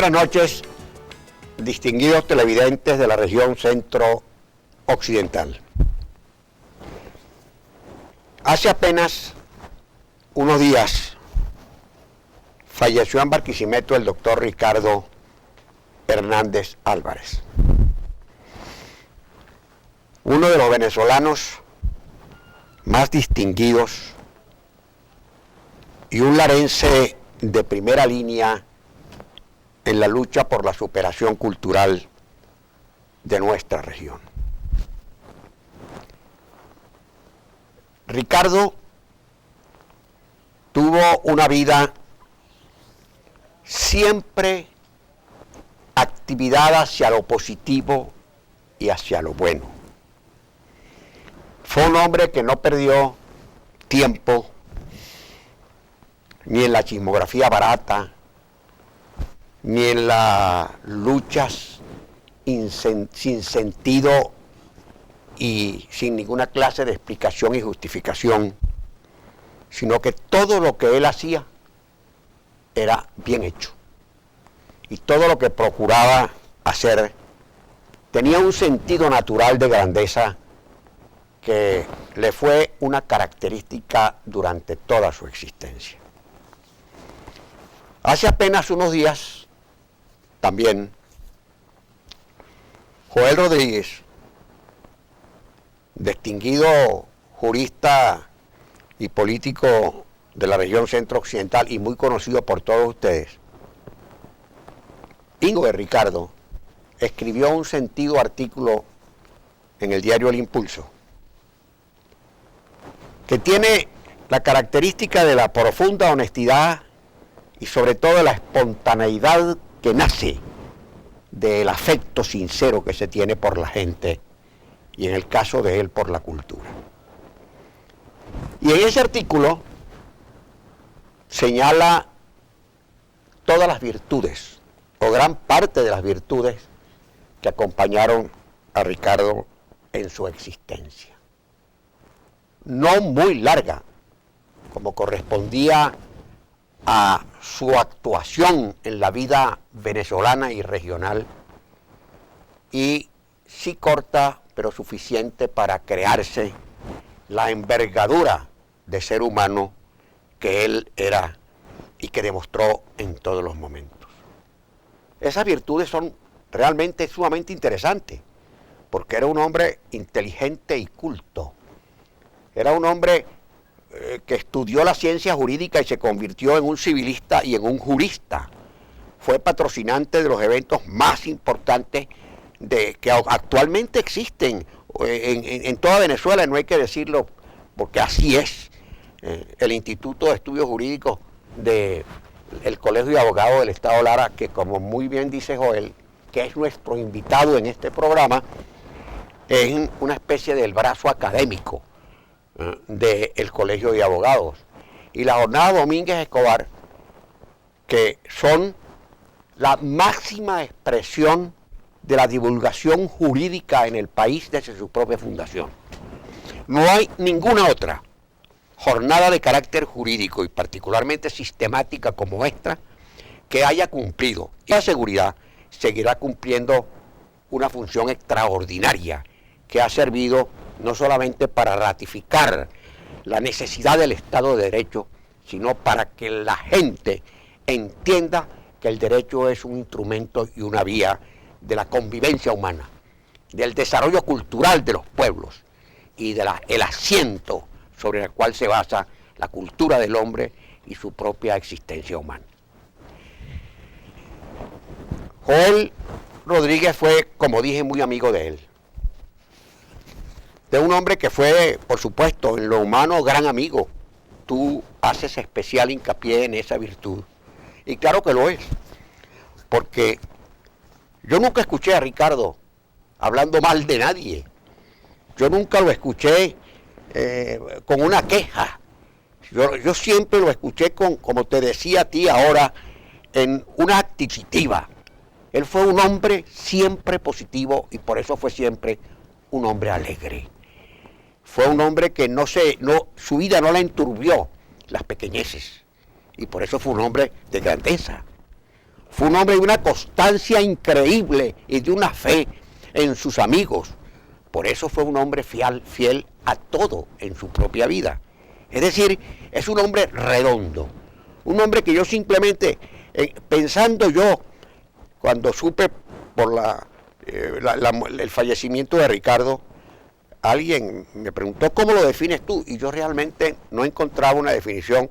buenas noches, distinguidos televidentes de la región centro-occidental. Hace apenas unos días falleció en Barquisimeto el doctor Ricardo Hernández Álvarez, uno de los venezolanos más distinguidos y un larense de primera línea en la lucha por la superación cultural de nuestra región. Ricardo tuvo una vida siempre actividad hacia lo positivo y hacia lo bueno. Fue un hombre que no perdió tiempo ni en la chismografía barata, ni en las luchas sin sentido y sin ninguna clase de explicación y justificación, sino que todo lo que él hacía era bien hecho. Y todo lo que procuraba hacer tenía un sentido natural de grandeza que le fue una característica durante toda su existencia. Hace apenas unos días, también, Joel Rodríguez, distinguido jurista y político de la región centro-occidental y muy conocido por todos ustedes, hijo de Ricardo, escribió un sentido artículo en el diario El Impulso, que tiene la característica de la profunda honestidad y sobre todo de la espontaneidad que nace del afecto sincero que se tiene por la gente y en el caso de él por la cultura. Y en ese artículo señala todas las virtudes o gran parte de las virtudes que acompañaron a Ricardo en su existencia. No muy larga, como correspondía a su actuación en la vida venezolana y regional, y sí corta, pero suficiente para crearse la envergadura de ser humano que él era y que demostró en todos los momentos. Esas virtudes son realmente sumamente interesantes, porque era un hombre inteligente y culto. Era un hombre que estudió la ciencia jurídica y se convirtió en un civilista y en un jurista. Fue patrocinante de los eventos más importantes que actualmente existen en toda Venezuela, no hay que decirlo, porque así es. El Instituto de Estudios Jurídicos del Colegio de Abogados del Estado Lara, que como muy bien dice Joel, que es nuestro invitado en este programa, es una especie del brazo académico del Colegio de Abogados, y la Jornada Domínguez Escobar, que son la máxima expresión de la divulgación jurídica en el país desde su propia fundación. No hay ninguna otra jornada de carácter jurídico y particularmente sistemática como esta que haya cumplido, y la seguridad seguirá cumpliendo una función extraordinaria que ha servido no solamente para ratificar la necesidad del Estado de Derecho, sino para que la gente entienda que el derecho es un instrumento y una vía de la convivencia humana, del desarrollo cultural de los pueblos y del asiento sobre el cual se basa la cultura del hombre y su propia existencia humana. Joel Rodríguez fue, como dije, muy amigo de él. De un hombre que fue, por supuesto, en lo humano, gran amigo. Tú haces especial hincapié en esa virtud. Y claro que lo es. Porque yo nunca escuché a Ricardo hablando mal de nadie. Yo nunca lo escuché con una queja. Yo siempre lo escuché como te decía a ti ahora, en una actitud positiva. Él fue un hombre siempre positivo y por eso fue siempre un hombre alegre. Fue un hombre que su vida no la enturbió las pequeñeces, y por eso fue un hombre de grandeza. Fue un hombre de una constancia increíble y de una fe en sus amigos. Por eso fue un hombre fiel a todo en su propia vida. Es decir, es un hombre redondo. Un hombre que yo simplemente, pensando yo, cuando supe por el fallecimiento de Ricardo, alguien me preguntó cómo lo defines tú, y yo realmente no encontraba una definición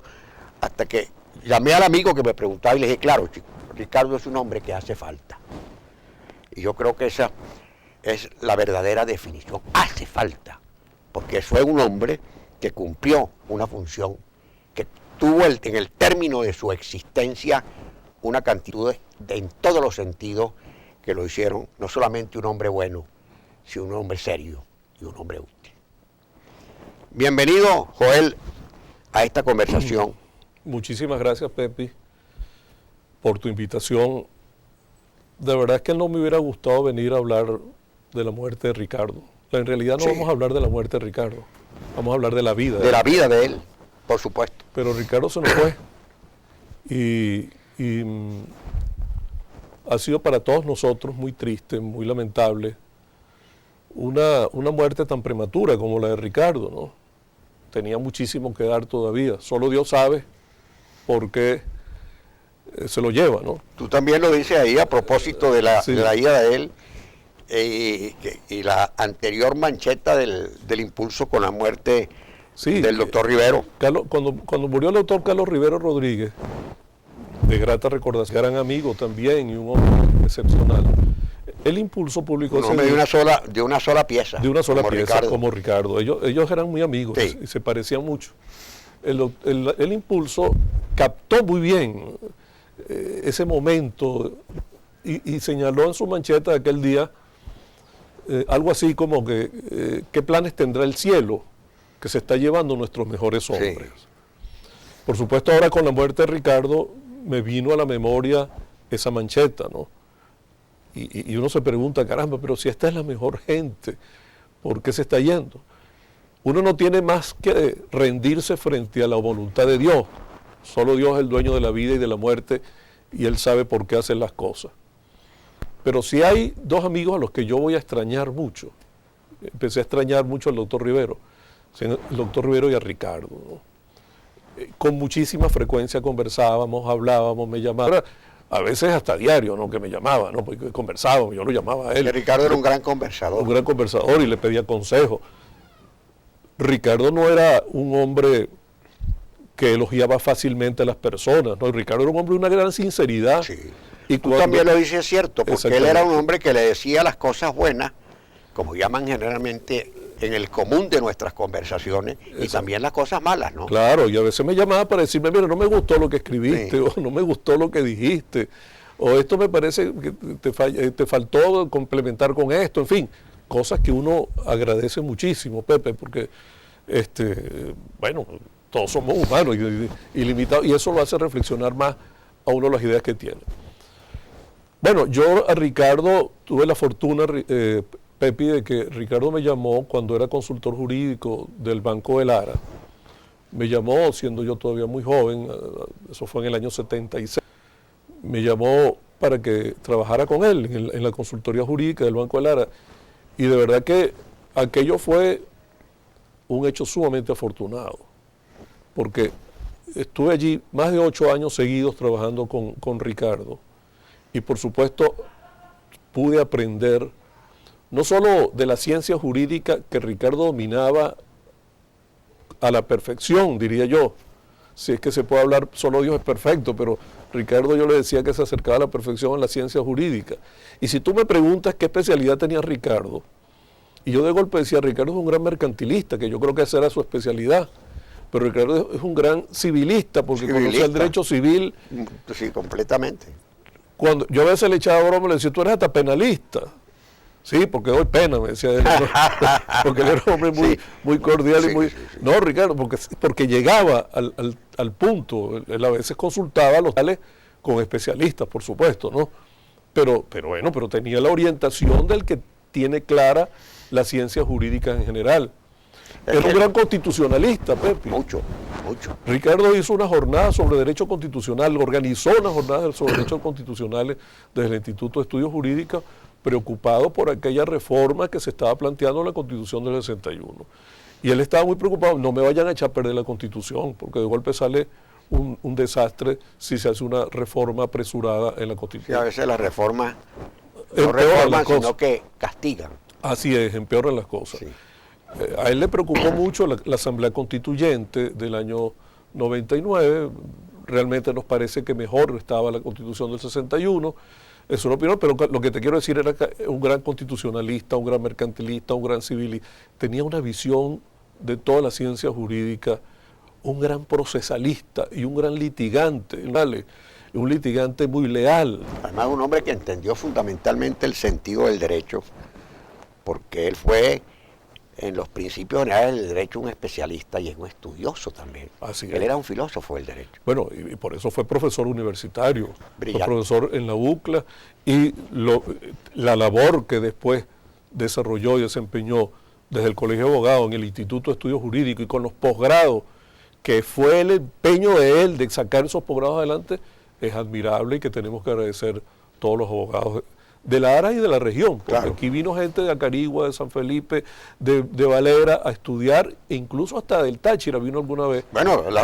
hasta que llamé al amigo que me preguntaba y le dije, claro, chico, Ricardo es un hombre que hace falta. Y yo creo que esa es la verdadera definición, hace falta, porque fue un hombre que cumplió una función, que tuvo en el término de su existencia una cantidad en todos los sentidos que lo hicieron no solamente un hombre bueno, sino un hombre serio y un hombre útil. Bienvenido, Joel, a esta conversación. Muchísimas gracias, Pepe, por tu invitación. De verdad es que no me hubiera gustado venir a hablar de la muerte de Ricardo. En realidad no vamos a hablar de la muerte de Ricardo, vamos a hablar de la vida. De la vida de él, por supuesto. Pero Ricardo se nos fue y ha sido para todos nosotros muy triste, muy lamentable, una muerte tan prematura como la de Ricardo, ¿no? Tenía muchísimo que dar todavía, solo Dios sabe por qué se lo lleva, ¿no? Tú también lo dices ahí a propósito de la ida de él y la anterior mancheta del impulso con la muerte del doctor Rivero. Cuando murió el doctor Carlos Rivero Rodríguez, de grata recordación, gran amigo también y un hombre excepcional. El impulso público... Un hombre de una sola pieza. De una sola pieza, como Ricardo. Ellos eran muy amigos y se parecían mucho. El impulso captó muy bien ese momento y señaló en su mancheta de aquel día algo así como que ¿qué planes tendrá el cielo que se está llevando nuestros mejores hombres? Sí. Por supuesto, ahora con la muerte de Ricardo me vino a la memoria esa mancheta, ¿no? Y uno se pregunta, caramba, pero si esta es la mejor gente, ¿por qué se está yendo? Uno no tiene más que rendirse frente a la voluntad de Dios. Solo Dios es el dueño de la vida y de la muerte y Él sabe por qué hacer las cosas. Pero si hay dos amigos a los que yo voy a extrañar mucho, empecé a extrañar mucho al doctor Rivero, el doctor Rivero y a Ricardo, ¿no? Con muchísima frecuencia conversábamos, hablábamos, me llamaba, a veces hasta diario, ¿no? Que me llamaba, ¿no? Porque conversábamos, yo lo llamaba a él. Que Ricardo era un gran conversador. Un gran conversador y le pedía consejos. Ricardo no era un hombre que elogiaba fácilmente a las personas, ¿no? Ricardo era un hombre de una gran sinceridad. Sí. Y tú también lo dices cierto, porque él era un hombre que le decía las cosas buenas, como llaman generalmente en el común de nuestras conversaciones, y también las cosas malas, ¿no? Claro, y a veces me llamaba para decirme, mira, no me gustó lo que escribiste, o no me gustó lo que dijiste, o esto me parece que te faltó complementar con esto, en fin, cosas que uno agradece muchísimo, Pepe, porque, bueno, todos somos humanos y limitados, y eso lo hace reflexionar más a uno las ideas que tiene. Bueno, yo a Ricardo tuve la fortuna, Pepe, de que Ricardo me llamó cuando era consultor jurídico del Banco de Lara. Me llamó siendo yo todavía muy joven, eso fue en el año 76. Me llamó para que trabajara con él en la consultoría jurídica del Banco de Lara. Y de verdad que aquello fue un hecho sumamente afortunado, porque estuve allí más de 8 años seguidos trabajando con Ricardo. Y por supuesto pude aprender no solo de la ciencia jurídica que Ricardo dominaba a la perfección, diría yo, si es que se puede hablar, solo Dios es perfecto, pero Ricardo yo le decía que se acercaba a la perfección en la ciencia jurídica. Y si tú me preguntas qué especialidad tenía Ricardo, y yo de golpe decía, Ricardo es un gran mercantilista, que yo creo que esa era su especialidad, pero Ricardo es un gran civilista, porque conoce el derecho civil. Sí, completamente. Cuando yo a veces le echaba broma, le decía, tú eres hasta penalista. Sí, porque doy pena, me decía él, ¿no? Porque él era un hombre muy cordial y muy... No, Ricardo, porque llegaba al punto, él a veces consultaba a los tales con especialistas, por supuesto, ¿no? Pero bueno, pero tenía la orientación del que tiene clara la ciencia jurídica en general. Era un gran constitucionalista, Pepe. Mucho. mucho. Ricardo hizo una jornada sobre derecho constitucional, organizó una jornada sobre derechos constitucionales desde el Instituto de Estudios Jurídicos, preocupado por aquella reforma que se estaba planteando en la Constitución del 61. Y él estaba muy preocupado, no me vayan a echar a perder la Constitución, porque de golpe sale un desastre si se hace una reforma apresurada en la Constitución. Sí, a veces las reformas no reforman, sino que castigan. Así es, empeoran las cosas. Sí. A él le preocupó mucho la Asamblea Constituyente del año 99, realmente nos parece que mejor estaba la Constitución del 61, es una opinión, pero lo que te quiero decir era que un gran constitucionalista, un gran mercantilista, un gran civilista, tenía una visión de toda la ciencia jurídica, un gran procesalista y un gran litigante, ¿vale? Un litigante muy leal. Además, un hombre que entendió fundamentalmente el sentido del derecho, porque él fue, en los principios generales del derecho, un especialista y es un estudioso también. Así es. Él era un filósofo del derecho. Bueno, y por eso fue profesor universitario, Brillante. fue profesor en la UCLA, y la labor que después desarrolló y desempeñó desde el Colegio de Abogados en el Instituto de Estudios Jurídicos y con los posgrados, que fue el empeño de él de sacar esos posgrados adelante, es admirable y que tenemos que agradecer todos los abogados de la ARA y de la región, porque claro, aquí vino gente de Acarigua, de San Felipe, de Valera a estudiar, e incluso hasta del Táchira vino alguna vez. Bueno, la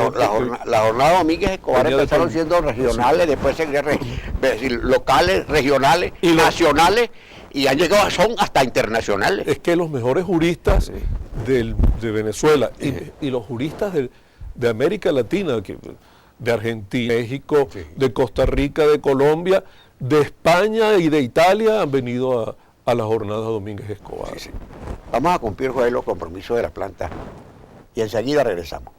jornada Domínguez Escobar empezaron siendo regionales, sí, después locales, regionales, y nacionales, y han llegado, son hasta internacionales. Es que los mejores juristas sí, de Venezuela sí, y los juristas de América Latina, de Argentina, México, sí, de Costa Rica, de Colombia, de España y de Italia han venido a la jornada Domínguez Escobar. Sí, sí. Vamos a cumplir, Joel, los compromisos de la planta y enseguida regresamos.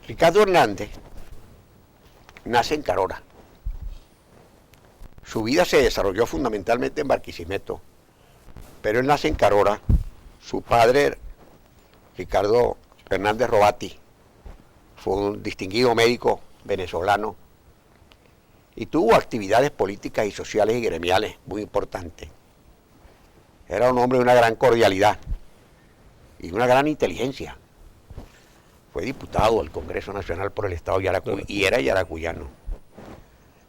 Ricardo Hernández nace en Carora. Su vida se desarrolló fundamentalmente en Barquisimeto, pero él nace en Carora. Su padre, Ricardo Hernández Robati, fue un distinguido médico venezolano y tuvo actividades políticas y sociales y gremiales muy importantes. Era un hombre de una gran cordialidad y una gran inteligencia. Fue diputado del Congreso Nacional por el Estado de Yaracuy y era yaracuyano.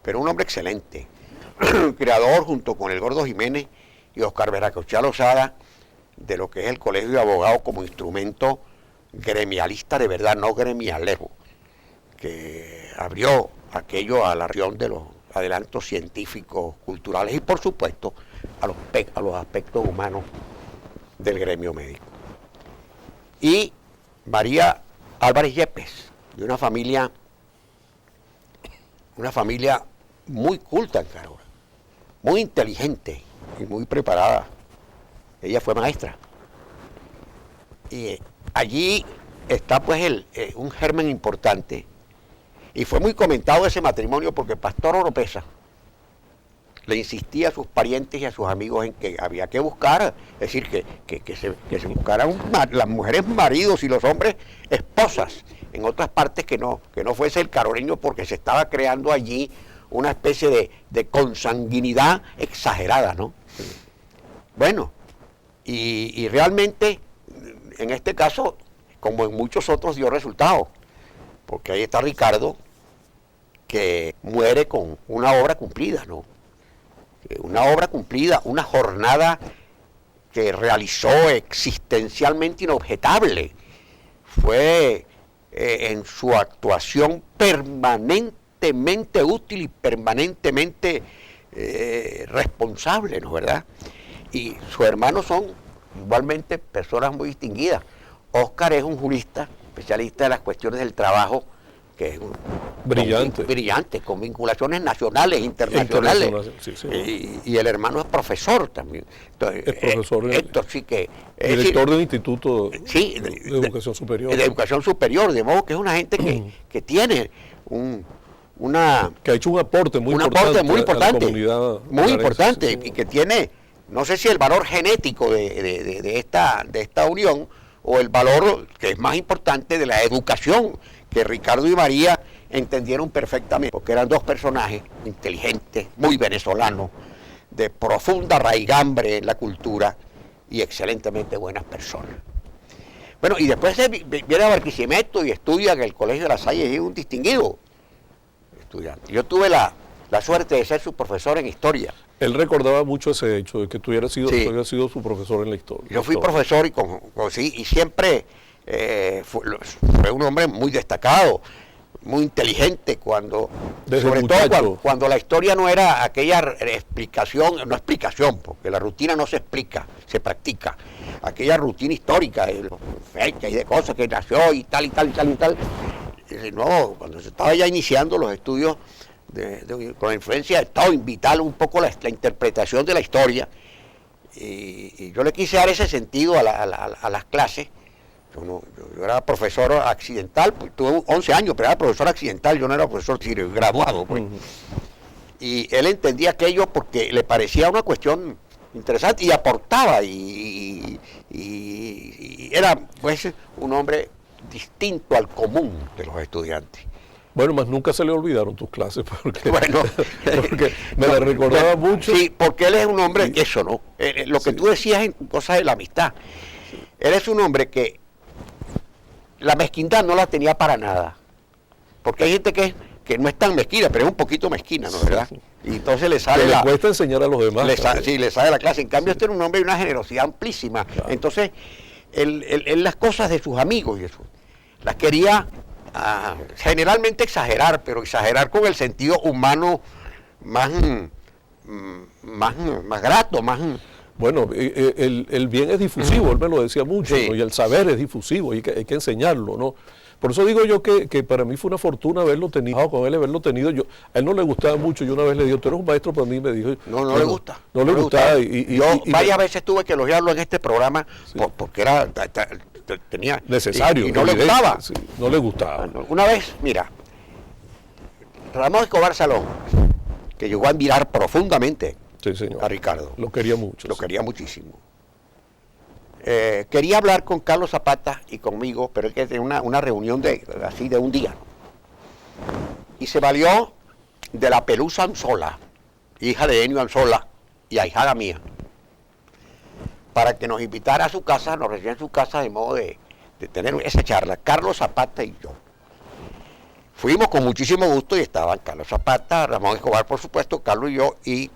Pero un hombre excelente, creador junto con el Gordo Jiménez y Oscar Veracochea Lozada de lo que es el Colegio de Abogados como instrumento gremialista de verdad, no gremialero, que abrió aquello a la región de los adelantos científicos, culturales y por supuesto a los aspectos humanos del gremio médico. Y María Álvarez Yepes, de una familia muy culta en Carora, muy inteligente y muy preparada. Ella fue maestra. Y allí está pues un germen importante. Y fue muy comentado ese matrimonio porque Pastor Oropesa le insistía a sus parientes y a sus amigos en que había que buscar, es decir, que se buscaran las mujeres maridos y los hombres esposas en otras partes que no fuese el caroreño, porque se estaba creando allí una especie de consanguinidad exagerada, ¿no? Bueno, y realmente en este caso, como en muchos otros, dio resultado, porque ahí está Ricardo, que muere con una obra cumplida, ¿no? Una obra cumplida, una jornada que realizó existencialmente inobjetable. Fue en su actuación permanentemente útil y permanentemente responsable, ¿no es verdad? Y sus hermanos son igualmente personas muy distinguidas. Óscar es un jurista, especialista de las cuestiones del trabajo, que es Brillante. Brillante, con vinculaciones nacionales, internacionales. Sí, sí. Y el hermano es profesor también. Entonces, Es profesor. Héctor sí que... Director del Instituto sí, de Educación Superior. De Educación Superior, de modo que es una gente que tiene que ha hecho un aporte muy importante a la comunidad. Muy importante, sí. Y que tiene, no sé si el valor genético de esta unión, o el valor que es más importante de la educación, que Ricardo y María entendieron perfectamente, porque eran dos personajes inteligentes, muy venezolanos, de profunda raigambre en la cultura y excelentemente buenas personas. Bueno, y después viene a Barquisimeto y estudia en el Colegio de La Salle, y es un distinguido estudiante. Yo tuve la suerte de ser su profesor en historia. Él recordaba mucho ese hecho de que tú habías sido su profesor en la historia. Yo fui profesor y siempre fue un hombre muy destacado, muy inteligente, sobre todo cuando la historia no era aquella explicación, porque la rutina no se explica, se practica. Aquella rutina histórica de fechas y de cosas que nació y tal. No, cuando se estaba ya iniciando los estudios con la influencia de Estado, invitar un poco la interpretación de la historia, y yo le quise dar ese sentido a las clases. Yo era profesor accidental, pues, tuve 11 años, pero era profesor accidental, yo no era profesor graduado. Pues. Y él entendía aquello porque le parecía una cuestión interesante y aportaba, y era pues un hombre distinto al común de los estudiantes. Bueno, más nunca se le olvidaron tus clases, porque me la recordaba mucho. Sí, porque él es un hombre, eso, ¿no? Lo que tú decías en cosas de la amistad. Él es un hombre que la mezquindad no la tenía para nada. Porque hay gente que no es tan mezquina, pero es un poquito mezquina, ¿no es verdad? Y entonces le sale le cuesta enseñar a los demás. Le sale la clase. En cambio, este era un hombre de una generosidad amplísima. Claro. Entonces, él las cosas de sus amigos y eso, las quería generalmente exagerar, pero exagerar con el sentido humano más grato, más... Bueno, el bien es difusivo, él me lo decía mucho, sí. ¿No? Y el saber es difusivo, hay que enseñarlo, ¿no? Por eso digo yo que para mí fue una fortuna haberlo tenido, haberlo tenido. A él no le gustaba mucho, yo una vez le dije, tú eres un maestro para mí, me dijo... No le gusta. No le gustaba. Yo varias veces tuve que elogiarlo en este programa, sí. Porque tenía... Necesario. Y no le gustaba. Sí, no le gustaba. Una vez, mira, Ramón Escobar Salón, que llegó a admirar profundamente a Ricardo. Lo quería mucho. Lo quería muchísimo. Quería hablar con Carlos Zapata y conmigo, pero es que tenía una reunión de un día, ¿no? Y se valió de la Pelusa Anzola, hija de Enio Anzola y ahijada mía, para que nos invitara a su casa, nos recibiera en su casa, de modo de tener esa charla, Carlos Zapata y yo. Fuimos con muchísimo gusto y estaban Carlos Zapata, Ramón Escobar, por supuesto, Carlos y yo, y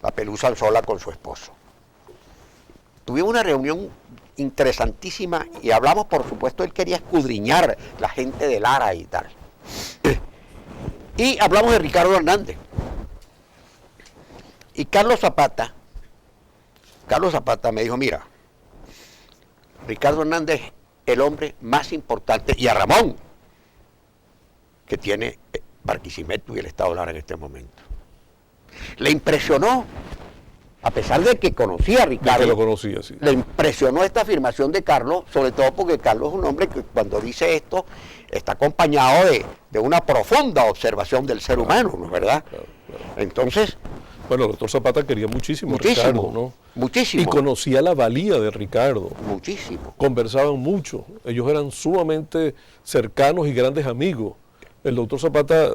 la Pelusa Anzola con su esposo. Tuvimos una reunión interesantísima y hablamos, por supuesto, él quería escudriñar la gente de Lara y tal. Y hablamos de Ricardo Hernández. Y Carlos Zapata me dijo, mira, Ricardo Hernández es el hombre más importante, y a Ramón, que tiene Barquisimeto y el Estado de Lara en este momento. Le impresionó, a pesar de que conocía a Ricardo, que lo conocía, sí. Le impresionó esta afirmación de Carlos, sobre todo porque Carlos es un hombre que cuando dice esto está acompañado de una profunda observación del ser humano, ¿no es verdad? Claro. Entonces... Bueno, el doctor Zapata quería muchísimo a Ricardo, ¿no? Muchísimo. Y conocía la valía de Ricardo. Muchísimo. Conversaban mucho. Ellos eran sumamente cercanos y grandes amigos. El doctor Zapata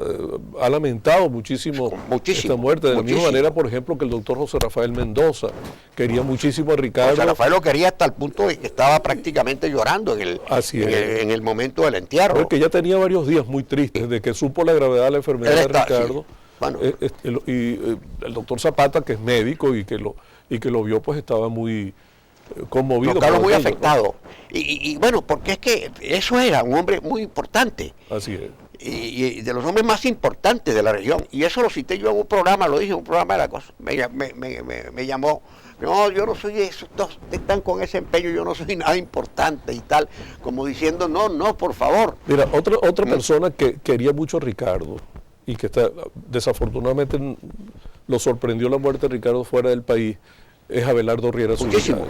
ha lamentado muchísimo esta muerte, de la misma manera, por ejemplo, que el doctor José Rafael Mendoza quería muchísimo a Ricardo. José Rafael lo quería hasta el punto de que estaba prácticamente llorando en el momento del entierro. Porque ya tenía varios días muy tristes, desde que supo la gravedad de la enfermedad de Ricardo. Sí. Bueno. El doctor Zapata, que es médico y que lo vio, pues estaba muy conmovido. Carlos muy afectado. ¿No? Y bueno, porque es que eso era un hombre muy importante. Así es. y de los hombres más importantes de la región. Y eso lo cité yo en un programa, lo dije en un programa de la cosa. Me llamó, no, yo no soy eso, todos están con ese empeño, yo no soy nada importante y tal, como diciendo, no, por favor. Mira, otra persona que quería mucho a Ricardo y que desafortunadamente lo sorprendió la muerte de Ricardo fuera del país, es Abelardo Riera Zubillaga.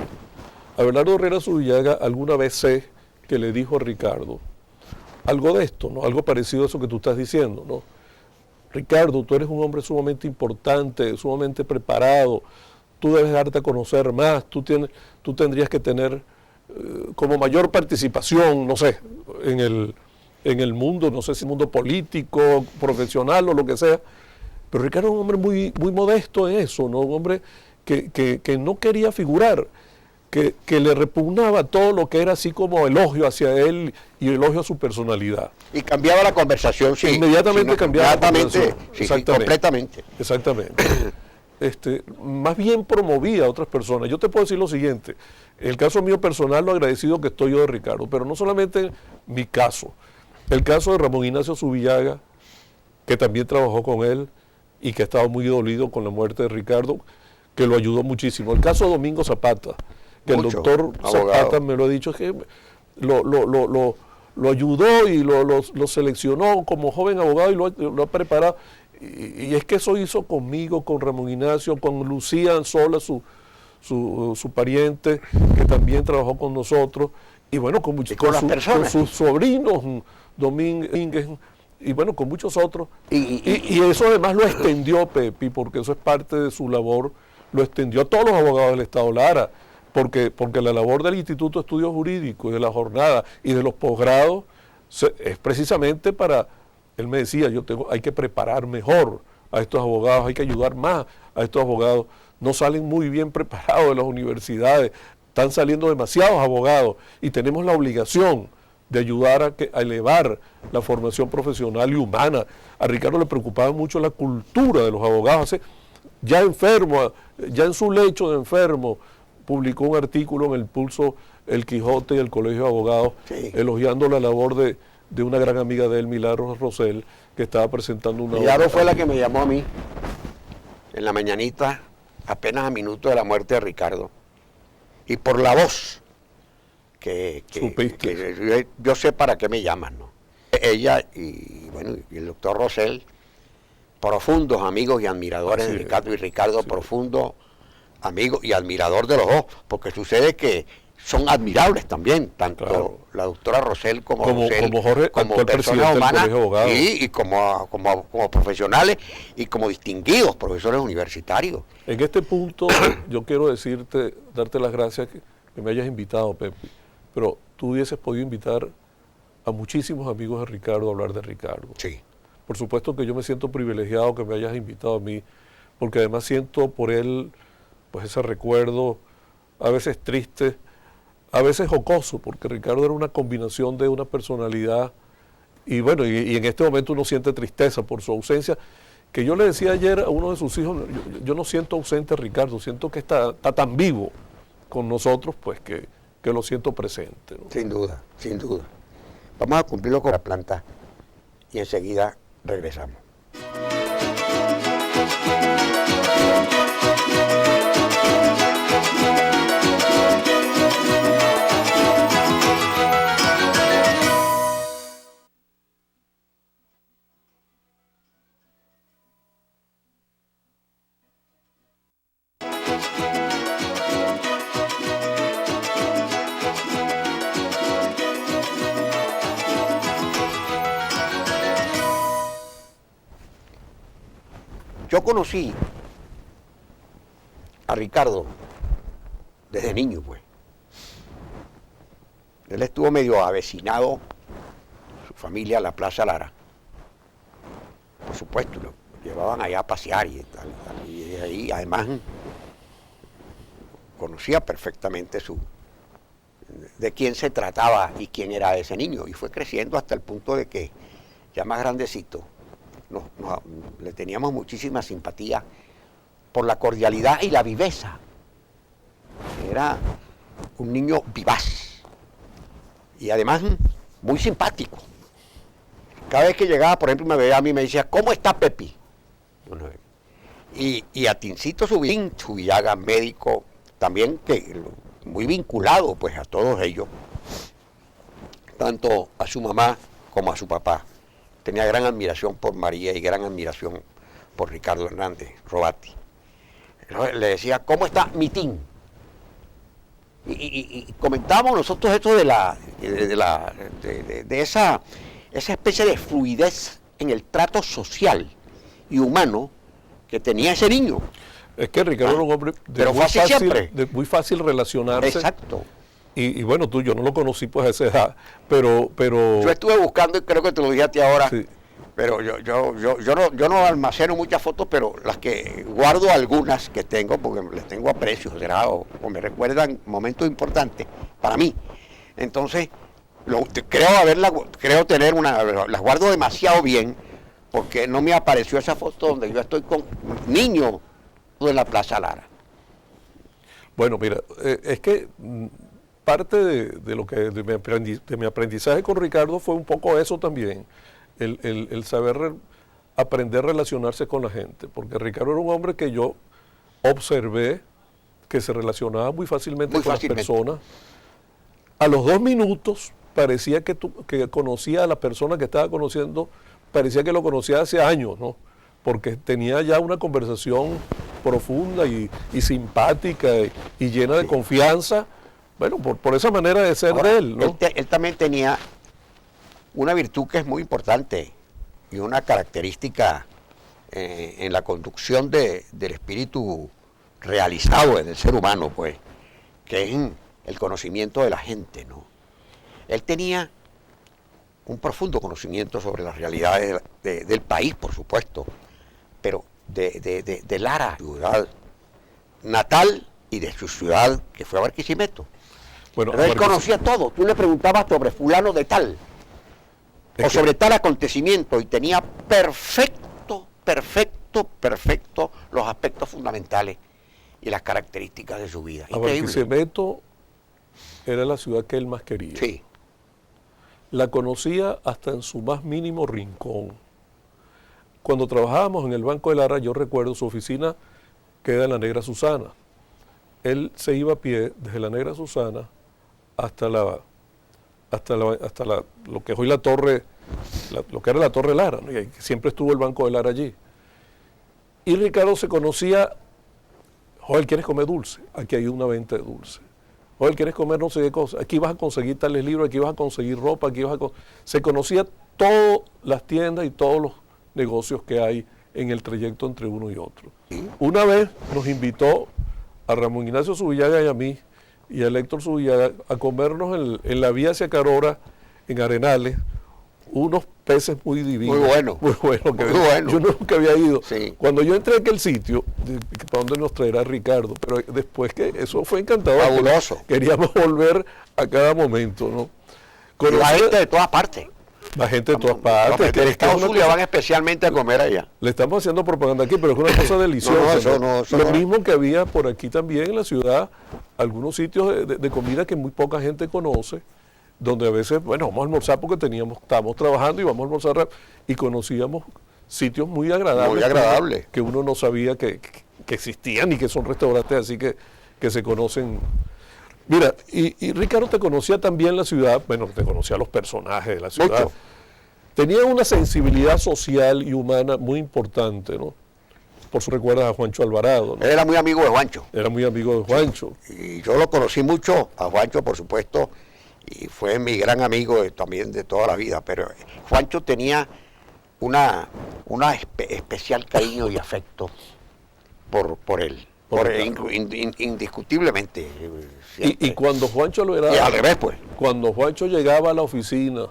Abelardo Riera Zubillaga alguna vez sé que le dijo a Ricardo algo de esto, ¿no? Algo parecido a eso que tú estás diciendo, ¿no? Ricardo, tú eres un hombre sumamente importante, sumamente preparado, tú debes darte a conocer más, tú tendrías que tener como mayor participación, no sé, en el mundo, no sé si mundo político, profesional o lo que sea. Pero Ricardo es un hombre muy, muy modesto en eso, ¿no? Un hombre que no quería figurar, que le repugnaba todo lo que era así como elogio hacia él y elogio a su personalidad. Y cambiaba la conversación, sí. Inmediatamente cambiaba la conversación. Sí, completamente. Exactamente. Más bien promovía a otras personas. Yo te puedo decir lo siguiente, el caso mío personal, lo agradecido que estoy yo de Ricardo, pero no solamente mi caso, el caso de Ramón Ignacio Zubillaga, que también trabajó con él y que ha estado muy dolido con la muerte de Ricardo, que lo ayudó muchísimo. El caso de Domingo Zapata, que el doctor Zapata me lo ha dicho, es que lo ayudó y lo seleccionó como joven abogado y lo ha preparado. Y es que eso hizo conmigo, con Ramón Ignacio, con Lucía Anzola, su pariente, que también trabajó con nosotros, y bueno, con sus sobrinos, Domínguez, y bueno, con muchos otros. Y eso además lo extendió Pepi, porque eso es parte de su labor, lo extendió a todos los abogados del Estado Lara, porque la labor del Instituto de Estudios Jurídicos, de la jornada y de los posgrados, es precisamente para, él me decía, hay que preparar mejor a estos abogados, hay que ayudar más a estos abogados. No salen muy bien preparados de las universidades, están saliendo demasiados abogados y tenemos la obligación de ayudar a elevar la formación profesional y humana. A Ricardo le preocupaba mucho la cultura de los abogados. Ya enfermo, ya en su lecho de enfermo, publicó un artículo en el Pulso El Quijote y el Colegio de Abogados, sí, elogiando la labor de una gran amiga de él, Milagros Rosell, que estaba presentando una... Milagros fue la que me llamó a mí en la mañanita, apenas a minutos de la muerte de Ricardo. Y por la voz, que yo sé para qué me llaman, ¿no? Ella y el doctor Rosell, profundos amigos y admiradores de Ricardo, y Ricardo, sí, profundo amigo y admirador de los dos, porque sucede que son admirables también, tanto claro, la doctora Rosell como Jorge, como personas humanas y como profesionales y como distinguidos profesores universitarios. En este punto yo quiero darte las gracias que me hayas invitado, Pepe, pero tú hubieses podido invitar a muchísimos amigos de Ricardo a hablar de Ricardo. Sí. Por supuesto que yo me siento privilegiado que me hayas invitado a mí, porque además siento por él pues ese recuerdo, a veces triste, a veces jocoso, porque Ricardo era una combinación de una personalidad, y bueno, y en este momento uno siente tristeza por su ausencia, que yo le decía ayer a uno de sus hijos, yo no siento ausente a Ricardo, siento que está tan vivo con nosotros, pues que lo siento presente, ¿no? Sin duda, sin duda. Vamos a cumplirlo con la planta y enseguida regresamos. Yo conocí a Ricardo desde niño, pues. Él estuvo medio avecinado, su familia, a la Plaza Lara. Por supuesto, lo llevaban allá a pasear y tal. Y ahí, además, conocía perfectamente de quién se trataba y quién era ese niño. Y fue creciendo hasta el punto de que, ya más grandecito, le teníamos muchísima simpatía por la cordialidad y la viveza. Era un niño vivaz y además muy simpático. Cada vez que llegaba, por ejemplo, me veía a mí y me decía, ¿cómo está Pepi? Bueno, y a Tincito Subillaga, médico, también que muy vinculado pues a todos ellos, tanto a su mamá como a su papá. Tenía gran admiración por María y gran admiración por Ricardo Hernández Robati. Le decía, ¿cómo está Mitín? Y comentábamos nosotros esto de esa especie de fluidez en el trato social y humano que tenía ese niño. Es que Ricardo era un hombre de muy fácil relacionarse. Exacto. Y bueno, yo no lo conocí pues a esa edad, pero... Yo estuve buscando y creo que te lo dije a ti ahora, sí. Pero yo no almaceno muchas fotos, pero las que guardo algunas que tengo, porque les tengo aprecio, o me recuerdan momentos importantes para mí. Entonces, creo tener las guardo demasiado bien, porque no me apareció esa foto donde yo estoy con niño en la Plaza Lara. Bueno, mira, es que parte de mi aprendizaje con Ricardo fue un poco eso también. El saber aprender a relacionarse con la gente, porque Ricardo era un hombre que yo observé que se relacionaba muy fácilmente con las personas. A los 2 minutos parecía que conocía a la persona que estaba conociendo, parecía que lo conocía hace años, ¿no? Porque tenía ya una conversación profunda y simpática y llena de confianza, bueno, por esa manera de ser de él, ¿no? Él también tenía una virtud que es muy importante y una característica en la conducción del espíritu realizado en el ser humano, pues, que es el conocimiento de la gente, ¿no? Él tenía un profundo conocimiento sobre las realidades del país, por supuesto, pero de Lara, ciudad natal, y de su ciudad, que fue Barquisimeto. Bueno, pero él conocía todo. Tú le preguntabas sobre fulano de tal, o sobre tal acontecimiento, y tenía perfecto los aspectos fundamentales y las características de su vida. Barquisimeto era la ciudad que él más quería. Sí. La conocía hasta en su más mínimo rincón. Cuando trabajábamos en el Banco de Lara, yo recuerdo su oficina queda en la Negra Susana. Él se iba a pie desde la Negra Susana hasta lo que hoy la torre, lo que era la Torre Lara, ¿no? Y siempre estuvo el Banco de Lara allí. Y Ricardo se conocía, Joel, ¿quieres comer dulce? Aquí hay una venta de dulce. Joel, ¿quieres comer no sé qué cosa? Aquí vas a conseguir tales libros, aquí vas a conseguir ropa, se conocía todas las tiendas y todos los negocios que hay en el trayecto entre uno y otro. Una vez nos invitó a Ramón Ignacio Subillaga y a mí, y a Héctor Subillaga, a comernos en la vía hacia Carora, en Arenales, unos peces muy divinos. Muy buenos. Muy buenos. Yo nunca había ido. Sí. Cuando yo entré a aquel sitio, ¿para dónde nos traerá Ricardo? Pero después que eso fue encantador. Fabuloso. Queríamos volver a cada momento, ¿no? Con la gente de todas partes. La gente de todas partes. Los de Estados Unidos van especialmente a comer allá. Le estamos haciendo propaganda aquí, pero es una cosa deliciosa. Lo mismo que había por aquí también en la ciudad, algunos sitios de comida que muy poca gente conoce, donde a veces, bueno, vamos a almorzar porque estábamos trabajando y vamos a almorzar y conocíamos sitios muy agradables. Muy agradables. Que uno no sabía que existían y que son restaurantes así que se conocen. Mira, y Ricardo te conocía también la ciudad, bueno, te conocía los personajes de la ciudad. Mucho. Tenía una sensibilidad social y humana muy importante, ¿no? Por eso recuerdas a Juancho Alvarado, ¿no? Él era muy amigo de Juancho. Era muy amigo de Juancho. Y yo lo conocí mucho, a Juancho, por supuesto, y fue mi gran amigo también de toda la vida, pero Juancho tenía una especial cariño y afecto por él. Indiscutiblemente. Y cuando Juancho lo era... Y al revés, pues. Cuando Juancho llegaba a la oficina,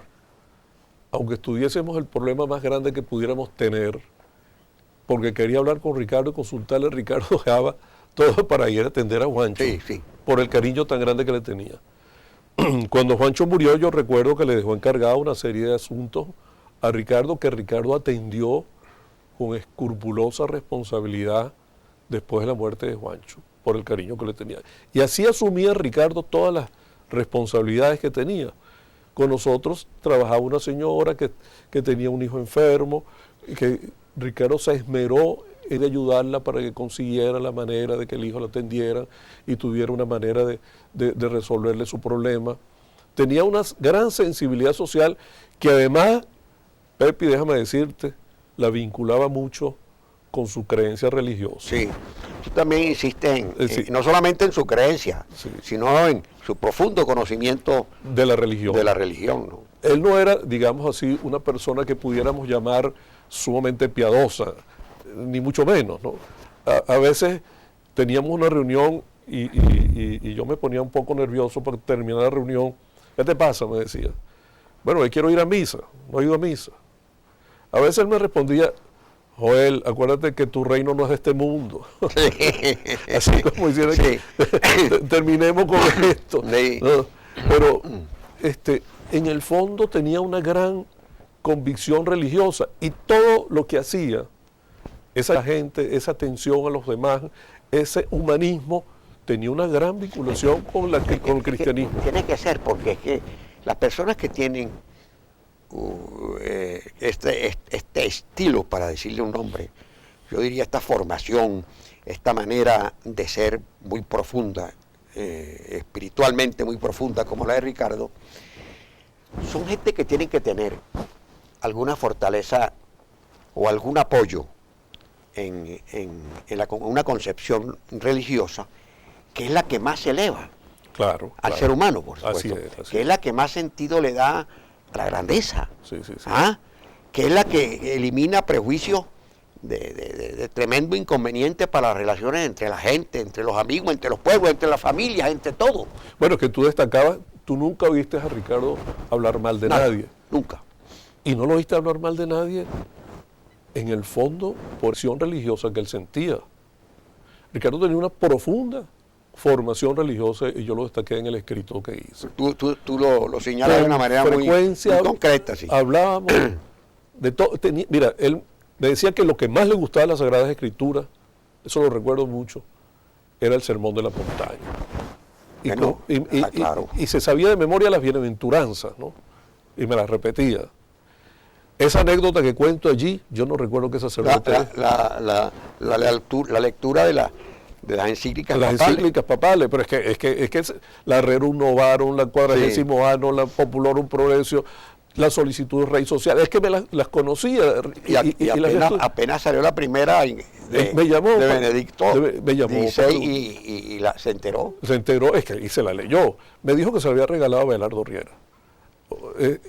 aunque estuviésemos el problema más grande que pudiéramos tener, porque quería hablar con Ricardo y consultarle, Ricardo dejaba todo para ir a atender a Juancho. Sí, sí. Por el cariño tan grande que le tenía. Cuando Juancho murió, yo recuerdo que le dejó encargado una serie de asuntos a Ricardo, que Ricardo atendió con escrupulosa responsabilidad después de la muerte de Juancho, por el cariño que le tenía. Y así asumía Ricardo todas las responsabilidades que tenía. Con nosotros trabajaba una señora que tenía un hijo enfermo, y que Ricardo se esmeró en ayudarla para que consiguiera la manera de que el hijo la atendiera y tuviera una manera de resolverle su problema. Tenía una gran sensibilidad social que además, Pepi, déjame decirte, la vinculaba mucho con su creencia religiosa. Sí, tú también insistes Sí. no solamente en su creencia, Sí. sino en su profundo conocimiento De la religión. de la religión, ¿no? Él no era, digamos así, una persona que pudiéramos llamar sumamente piadosa, ni mucho menos, ¿no? A veces teníamos una reunión y yo me ponía un poco nervioso para terminar la reunión. ¿Qué te pasa?, me decía. Bueno, hoy quiero ir a misa, no he ido a misa. A veces él me respondía, Joel, acuérdate que tu reino no es de este mundo. Así como diciendo Sí. que terminemos con esto. Sí. ¿No? Pero en el fondo tenía una gran convicción religiosa y todo lo que hacía, esa gente, esa atención a los demás, ese humanismo, tenía una gran vinculación con el cristianismo. Tiene que ser, porque es que las personas que tienen este estilo, para decirle un nombre, yo diría esta formación, esta manera de ser muy profunda, espiritualmente muy profunda, como la de Ricardo, son gente que tienen que tener alguna fortaleza o algún apoyo en una concepción religiosa, que es la que más eleva Claro, al claro. ser humano, por Así supuesto, es. que es la que más sentido le da a la grandeza, Sí, sí, sí. que es la que elimina prejuicios de tremendo inconveniente para las relaciones entre la gente, entre los amigos, entre los pueblos, entre las familias, entre todo. Bueno, que tú destacabas, tú nunca oíste a Ricardo hablar mal de Nada, nadie. Nunca. Y no lo oíste hablar mal de nadie en el fondo, porción religiosa que él sentía. Ricardo tenía una profunda formación religiosa y yo lo destaqué en el escrito que hice. Tú lo señalas de una manera muy concreta, sí. Hablábamos de todo. Mira, él me decía que lo que más le gustaba de las Sagradas Escrituras, eso lo recuerdo mucho, era el Sermón de la Montaña. Bueno, claro. Y se sabía de memoria las bienaventuranzas, ¿no? Y me las repetía. Esa anécdota que cuento allí, yo no recuerdo que sacerdote... La lectura de las encíclicas las papales. encíclicas papales, pero es que la Rerum Novarum, la Quadragesimo Anno, la Populorum Progressio, la Solicitud Rei Social, es que me las conocía. Y apenas salió la primera me llamó, de Benedicto me llamó, XVI se enteró. Se enteró, y se la leyó. Me dijo que se la había regalado a Abelardo Riera.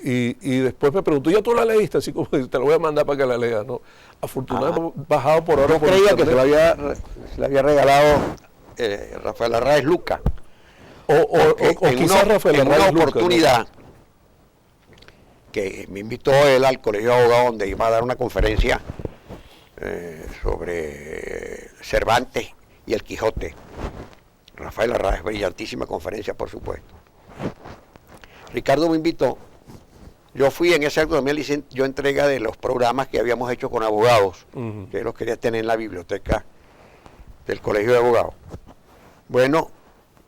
Y después me preguntó, ¿ya tú la leíste? Así como te la voy a mandar para que la leas, ¿no? Afortunadamente, bajado por ahora. Yo creía que se la había regalado Rafael Arraiz Luca. O quizás Rafael Arraiz Luca. En una Luca, oportunidad, ¿no?, que me invitó él al Colegio de Abogados, donde iba a dar una conferencia sobre Cervantes y el Quijote. Rafael Arraiz, brillantísima conferencia, por supuesto. Ricardo me invitó. Yo fui en ese acto, también yo entrega de los programas que habíamos hecho con abogados, que los quería tener en la biblioteca del Colegio de Abogados. Bueno,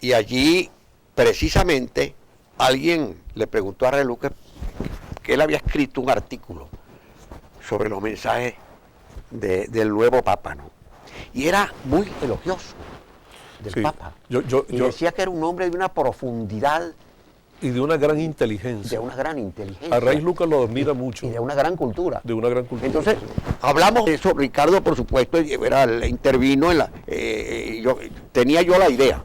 y allí precisamente alguien le preguntó a Arraiz Luca que él había escrito un artículo sobre los mensajes del nuevo Papa, ¿no? Y era muy elogioso del Papa. Y decía que era un hombre de una profundidad y de una gran inteligencia. De una gran inteligencia. Arraiz Luca lo admira mucho. Y de una gran cultura. De una gran cultura. Entonces, hablamos de eso. Ricardo, por supuesto, intervino en tenía yo la idea.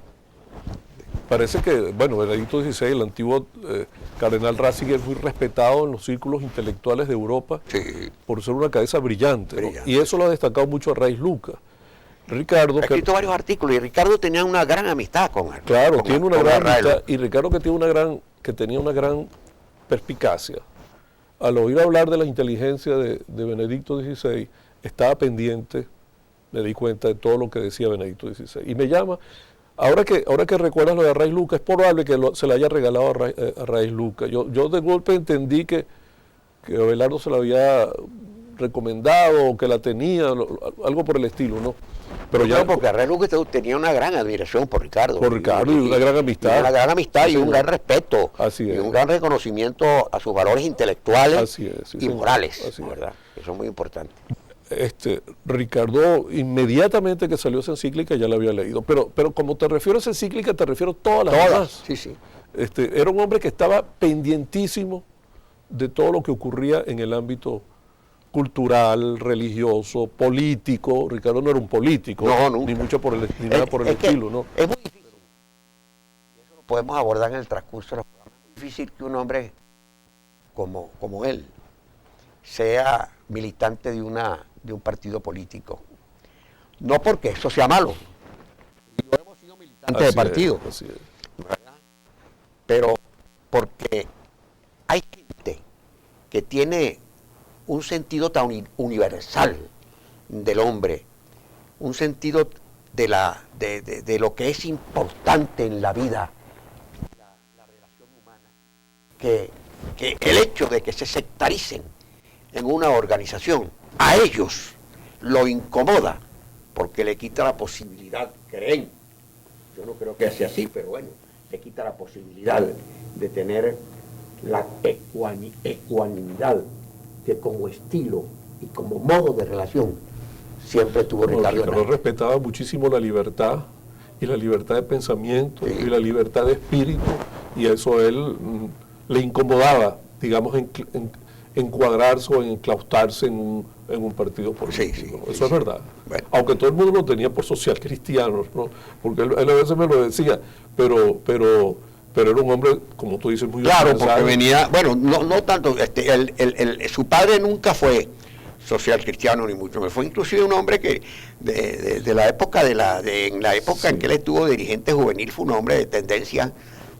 Parece que, bueno, Benedicto XVI, el antiguo cardenal Ratzinger, es muy respetado en los círculos intelectuales de Europa, sí, por ser una cabeza brillante, ¿no? Y eso lo ha destacado mucho Arraiz Luca. Ricardo... Ha escrito varios artículos y Ricardo tenía una gran amistad con él. Claro, tiene una gran amistad. Y Ricardo que tenía una gran perspicacia. Al oír hablar de la inteligencia de Benedicto XVI, estaba pendiente, me di cuenta de todo lo que decía Benedicto XVI. Y me llama... Ahora que recuerdas lo de Arraiz Luca, es probable que se le haya regalado a Arraiz Luca. Yo de golpe entendí que Abelardo se la había recomendado o que la tenía, algo por el estilo, ¿no? Pero ya porque Herrera tenía una gran admiración por Ricardo. Por Ricardo y una gran amistad. Una gran amistad y un gran respeto. Así es. Y un gran reconocimiento a sus valores intelectuales Así es, sí, y señor. morales, Así es. ¿verdad? Eso es muy importante. Ricardo, inmediatamente que salió esa encíclica ya la había leído, pero como te refiero a esa encíclica, te refiero a todas las demás. Sí, sí. Era un hombre que estaba pendientísimo de todo lo que ocurría en el ámbito cultural, religioso, político. Ricardo no era un político, No, nunca. ni mucho ni nada por el estilo, ¿no? Es muy difícil, y eso lo podemos abordar en el transcurso de los programas. Es muy difícil que un hombre como él sea militante de un partido político. No porque eso sea malo. Yo hemos sido militantes de partido. Así es. ¿Verdad? Pero porque hay gente que tiene un sentido tan universal del hombre, un sentido de lo que es importante en la vida, la relación humana, que el hecho de que se sectaricen en una organización, a ellos lo incomoda, porque le quita la posibilidad, creen, yo no creo que sea así, pero bueno, le quita la posibilidad de tener la ecuanimidad que como estilo y como modo de relación siempre tuvo Ricardo. Ricardo respetaba muchísimo la libertad y la libertad de pensamiento, sí, y la libertad de espíritu, y a eso él le incomodaba, digamos, encuadrarse o enclaustarse en un partido político. Sí, eso es verdad. Bueno. Aunque todo el mundo lo tenía por social cristiano, ¿no? Porque él a veces me lo decía, pero era un hombre, como tú dices, muy claro, porque venía, bueno, no tanto, su padre nunca fue social cristiano ni mucho, me fue inclusive un hombre que de la época en la época sí, en que él estuvo dirigente juvenil, fue un hombre de tendencia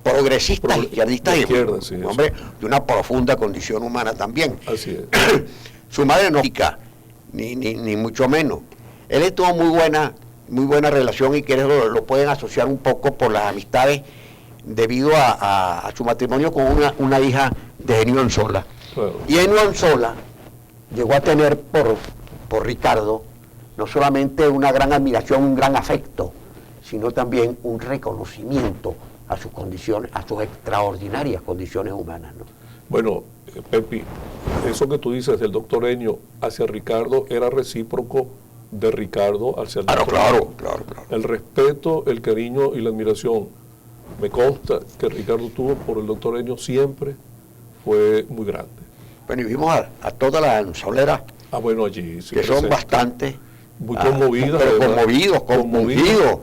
progresista, izquierdista, y un hombre de una profunda condición humana también. Así es. Su madre no ni mucho menos. Él tuvo muy buena relación, y que lo pueden asociar un poco por las amistades debido a su matrimonio con una hija de Ennio Anzola. Claro. Y Ennio Anzola llegó a tener por Ricardo no solamente una gran admiración, un gran afecto, sino también un reconocimiento a sus condiciones, a sus extraordinarias condiciones humanas, ¿no? Bueno, Pepi, eso que tú dices del doctor Ennio hacia Ricardo era recíproco de Ricardo hacia el doctor. Claro. El respeto, el cariño y la admiración, me consta que Ricardo tuvo por el doctor Ennio siempre fue muy grande. Bueno, y vimos a todas las anzoleras, bueno, allí sí, que son bastante muy conmovidas, conmovidos,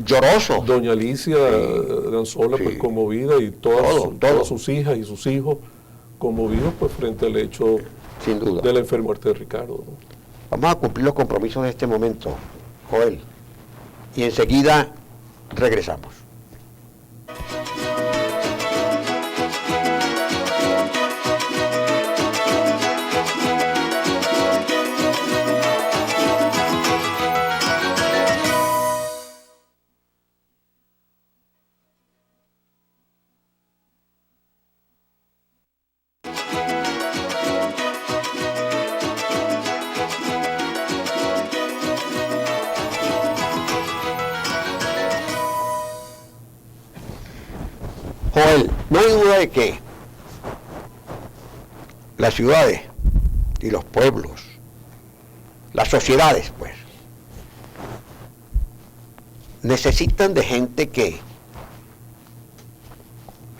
llorosos. Doña Alicia de Anzola, pues conmovida, y todas sus hijas y sus hijos conmovidos, pues, frente al hecho, sin duda, de la muerte de Ricardo, ¿no? Vamos a cumplir los compromisos de este momento, Joel, y enseguida regresamos. Joel, no hay duda de que las ciudades y los pueblos, las sociedades, pues, necesitan de gente que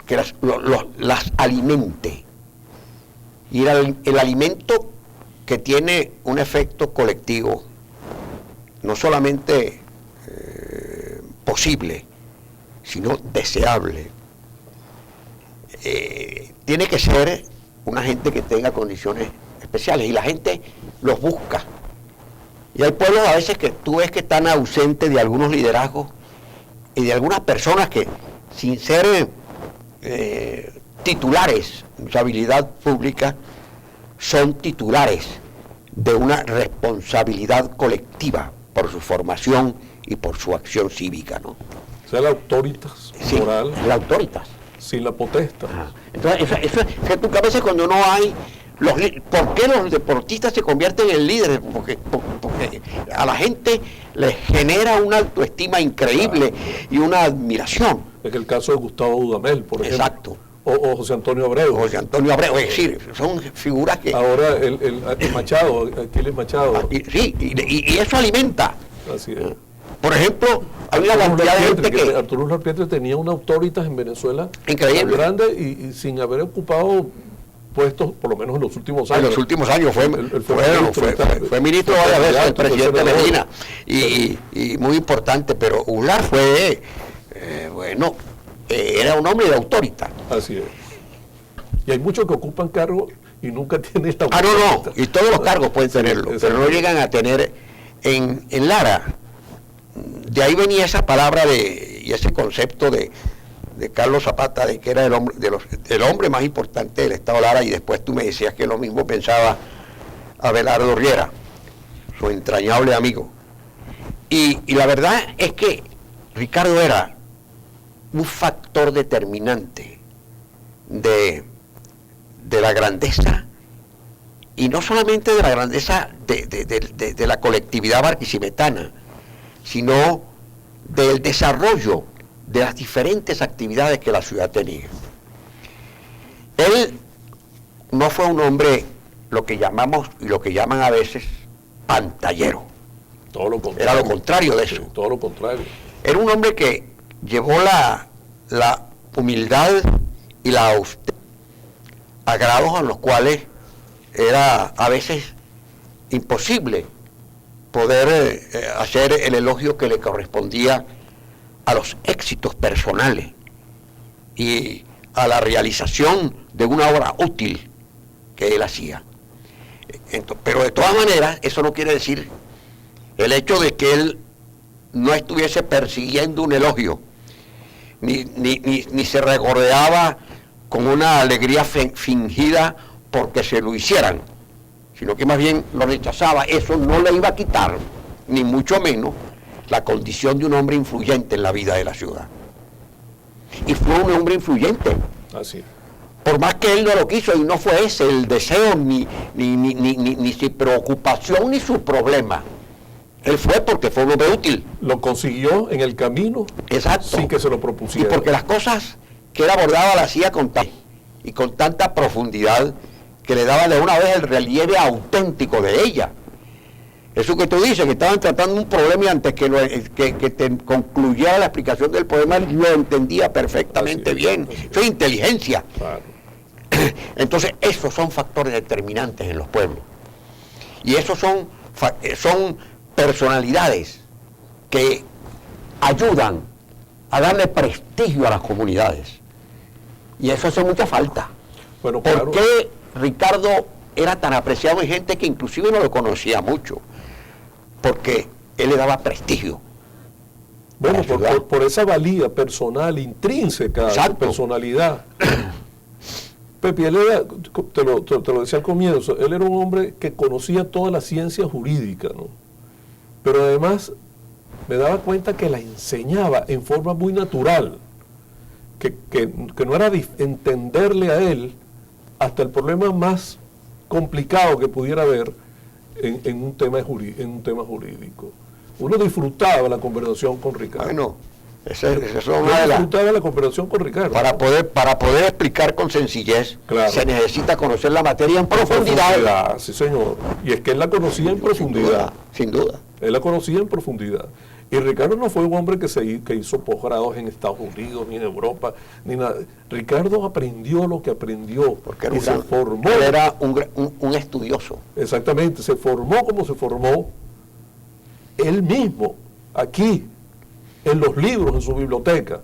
las alimente. Y el alimento que tiene un efecto colectivo, no solamente posible, sino deseable, tiene que ser una gente que tenga condiciones especiales, y la gente los busca. Y hay pueblos a veces que tú ves que están ausentes de algunos liderazgos y de algunas personas que, sin ser titulares de habilidad pública, son titulares de una responsabilidad colectiva por su formación y por su acción cívica, ¿no? O sea, la autoritas moral. La autoritas. Sin la potestad. Entonces, eso es que tú, a veces cuando no hay ¿por qué los deportistas se convierten en líderes? Porque a la gente les genera una autoestima increíble y una admiración. Es el caso de Gustavo Dudamel, por ejemplo. Exacto. O José Antonio Abreu. José Antonio Abreu, es decir, son figuras que... Ahora el Machado, Aquiles Machado. Sí, y eso alimenta. Así es. Por ejemplo, hay una cantidad de gente que... Arturo Larpietre tenía una autoritas en Venezuela increíble, grande y sin haber ocupado puestos, por lo menos en los últimos años. En los últimos años fue ministro varias veces, el presidente Medina, y muy importante, pero Ular fue, era un hombre de autoridad. Así es. Y hay muchos que ocupan cargos y nunca tienen esta autoridad. No, y todos los cargos pueden tenerlo, pero no llegan a tener en Lara. De ahí venía esa palabra y ese concepto de Carlos Zapata, de que era el hombre más importante del Estado Lara, y después tú me decías que lo mismo pensaba Abelardo Riera, su entrañable amigo. Y la verdad es que Ricardo era un factor determinante de la grandeza, y no solamente de la grandeza de la colectividad barquisimetana, sino del desarrollo de las diferentes actividades que la ciudad tenía. Él no fue un hombre, lo que llamamos y lo que llaman a veces pantallero. Todo lo contrario. Era lo contrario de eso. Sí, todo lo contrario. Era un hombre que llevó la humildad y la austeridad a grados a los cuales era a veces imposible poder hacer el elogio que le correspondía a los éxitos personales y a la realización de una obra útil que él hacía. Pero de todas maneras, eso no quiere decir el hecho de que él no estuviese persiguiendo un elogio, ni se regodeaba con una alegría fingida porque se lo hicieran, sino que más bien lo rechazaba. Eso no le iba a quitar, ni mucho menos, la condición de un hombre influyente en la vida de la ciudad. Y fue un hombre influyente. Así. Por más que él no lo quiso, y no fue ese el deseo, ni su preocupación, ni su problema. Él fue porque fue un hombre útil. Lo consiguió en el camino. Exacto. Sin que se lo propusiera. Y porque las cosas que él abordaba las hacía con tanta profundidad, que le daba de una vez el relieve auténtico de ella. Eso que tú dices, que estaban tratando un problema y antes que te concluyera la explicación del problema, él lo entendía perfectamente bien. Eso es inteligencia. Claro. Entonces, esos son factores determinantes en los pueblos. Y esos son personalidades que ayudan a darle prestigio a las comunidades. Y eso hace mucha falta. Bueno, claro. ¿Por qué Ricardo era tan apreciado en gente que inclusive no lo conocía mucho? Porque él le daba prestigio. Bueno, por esa valía personal, intrínseca a su personalidad. Pepe, él era, te lo decía al comienzo, él era un hombre que conocía toda la ciencia jurídica, ¿no? Pero además me daba cuenta que la enseñaba en forma muy natural, que no era entenderle a él hasta el problema más complicado que pudiera haber en un tema jurídico. Uno disfrutaba la conversación con Ricardo. Bueno, esa es una de las... disfrutaba la conversación con Ricardo. Para poder explicar con sencillez, claro, se necesita conocer la materia en profundidad. Sí, señor. Y es que él la conocía en profundidad. Sin duda. Él la conocía en profundidad. Y Ricardo no fue un hombre que hizo posgrados en Estados Unidos, ni en Europa, ni nada. Ricardo aprendió lo que aprendió. Porque se formó. Él era un estudioso. Exactamente, se formó como se formó él mismo, aquí, en los libros, en su biblioteca.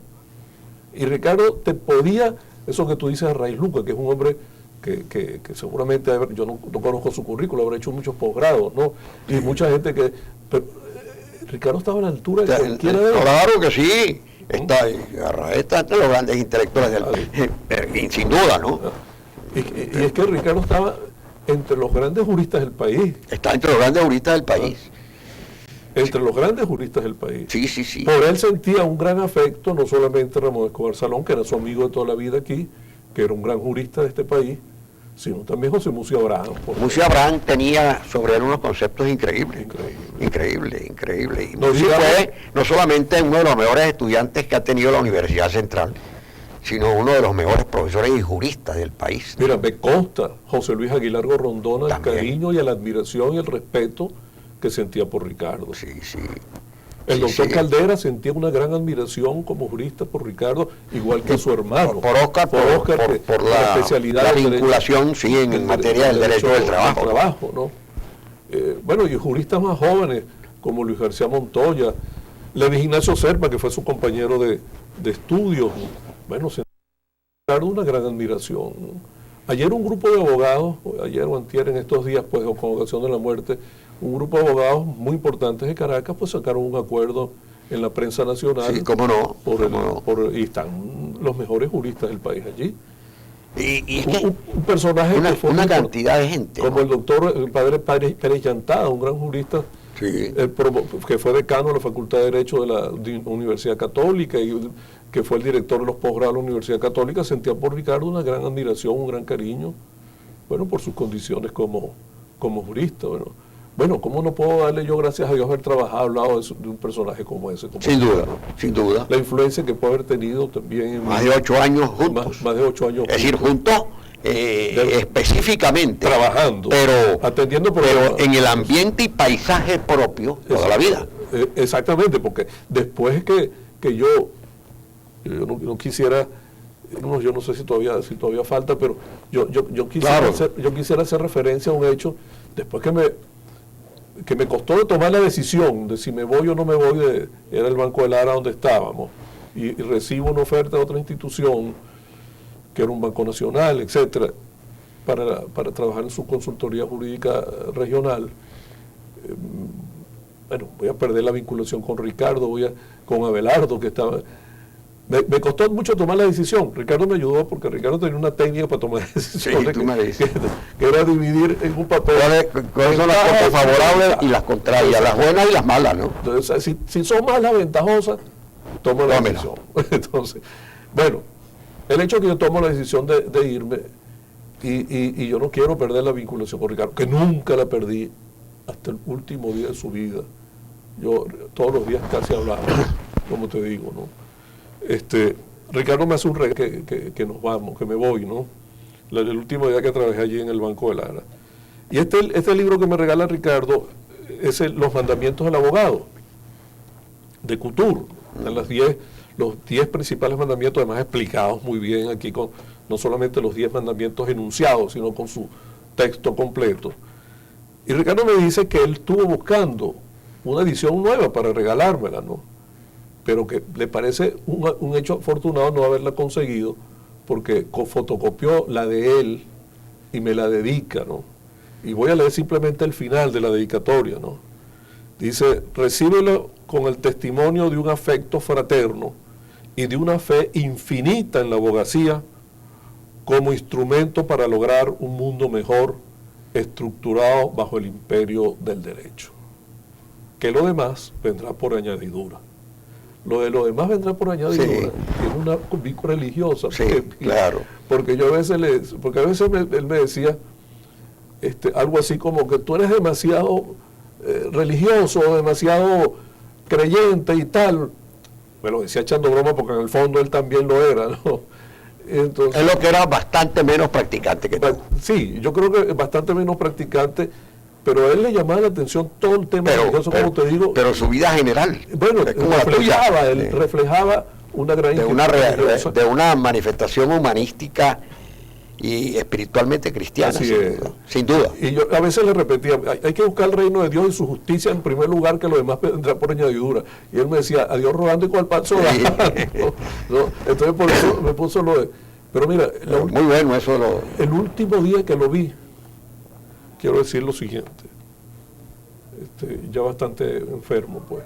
Y Ricardo te podía, eso que tú dices a Raíz Luca, que es un hombre que seguramente, yo no conozco su currículo, habrá hecho muchos posgrados, ¿no? Y mucha gente que... Pero, Ricardo estaba a la altura de cualquiera de ellos. Claro que sí. Está entre los grandes intelectuales sin duda, ¿no? Y es que Ricardo estaba entre los grandes juristas del país. Está entre los grandes juristas del país. Entre los grandes juristas del país. Sí. Por él sentía un gran afecto, no solamente Ramón Escobar Salón, que era su amigo de toda la vida aquí, que era un gran jurista de este país, sino también José Mucio Abraham. Mucio Abraham tenía sobre él unos conceptos increíbles. Increíble. Y Mucio fue no solamente uno de los mejores estudiantes que ha tenido la Universidad Central, sino uno de los mejores profesores y juristas del país. Mira, me consta José Luis Aguilar Gorrondona el También. cariño y la admiración y el respeto que sentía por Ricardo. Sí. El doctor sí. Caldera sentía una gran admiración como jurista por Ricardo, igual que su hermano. Por Oscar, por la especialidad la del vinculación, derecho, en materia del derecho del trabajo. ¿no? Bueno, y juristas más jóvenes, como Luis García Montoya, Levis Ignacio Serpa, que fue su compañero de estudios. Bueno, sentía una gran admiración, ¿no? Ayer un grupo de abogados, ayer o antier en estos días, pues, con ocasión de la muerte, un grupo de abogados muy importantes de Caracas, pues sacaron un acuerdo en la prensa nacional. Sí, cómo no. Y están los mejores juristas del país allí. Y es que un personaje que fue una cantidad de gente, como ¿no? el doctor, el padre Pérez Llantada, un gran jurista, Sí. que fue decano de la Facultad de Derecho de la Universidad Católica y que fue el director de los posgrados de la Universidad Católica, sentía por Ricardo una gran admiración, un gran cariño, bueno, por sus condiciones como jurista. Bueno, ¿cómo no puedo darle yo gracias a Dios haber trabajado al lado de un personaje como ese? Sin duda. La influencia que puede haber tenido también en Más de 8 años juntos. Más de 8 años Es decir, juntos específicamente. Trabajando, atendiendo problemas. Pero en el ambiente y paisaje propio toda la vida. Exactamente, porque después que yo no quisiera, yo no sé si todavía falta, pero yo quisiera hacer referencia a un hecho, después que me costó de tomar la decisión de si me voy o no me voy, era el Banco de Lara donde estábamos, y recibo una oferta de otra institución, que era un banco nacional, etcétera, para trabajar en su consultoría jurídica regional. Bueno, voy a perder la vinculación con Ricardo, con Abelardo, que estaba... Me costó mucho tomar la decisión. Ricardo me ayudó porque Ricardo tenía una técnica para tomar decisiones, que era dividir en un papel. ¿Cuáles son las cosas favorables y las contrarias, las buenas y las malas, ¿no? Entonces, si son más las ventajosas, tomo la decisión. Entonces, bueno, el hecho que yo tomo la decisión de irme, y yo no quiero perder la vinculación con Ricardo, que nunca la perdí hasta el último día de su vida. Yo todos los días casi hablaba, como te digo, ¿no? Ricardo me hace un regalo que nos vamos, que me voy, ¿no? El último día que trabajé allí en el Banco de Lara. Y este libro que me regala Ricardo es Los mandamientos del abogado, de Couture, los 10 principales mandamientos, además explicados muy bien aquí, con no solamente los 10 mandamientos enunciados, sino con su texto completo. Y Ricardo me dice que él estuvo buscando una edición nueva para regalármela, ¿no? Pero que le parece un hecho afortunado no haberla conseguido, porque fotocopió la de él y me la dedica, ¿no? Y voy a leer simplemente el final de la dedicatoria, ¿no? Dice: recíbelo con el testimonio de un afecto fraterno y de una fe infinita en la abogacía como instrumento para lograr un mundo mejor, estructurado bajo el imperio del derecho. Que lo demás vendrá por añadidura. Lo demás vendrá por añadidura. Tiene una vínculo religiosa. Sí, claro. Porque yo a veces él me decía algo así como que tú eres demasiado religioso, demasiado creyente y tal. Me lo decía echando broma porque en el fondo él también lo era, ¿no? Entonces, es lo que era bastante menos practicante que tú. Sí, yo creo que bastante menos practicante, pero a él le llamaba la atención todo el tema religioso, como te digo. Pero su vida general. Bueno, reflejaba una gran de una manifestación humanística y espiritualmente cristiana, sin duda. Y yo a veces le repetía, hay que buscar el reino de Dios y su justicia en primer lugar, que lo demás vendrá por añadidura. Y él me decía, a Dios rogando y con el paso ¿no? Entonces por eso me puso lo de... Pero mira, muy bueno eso. El último día que lo vi, quiero decir lo siguiente, ya bastante enfermo, pues,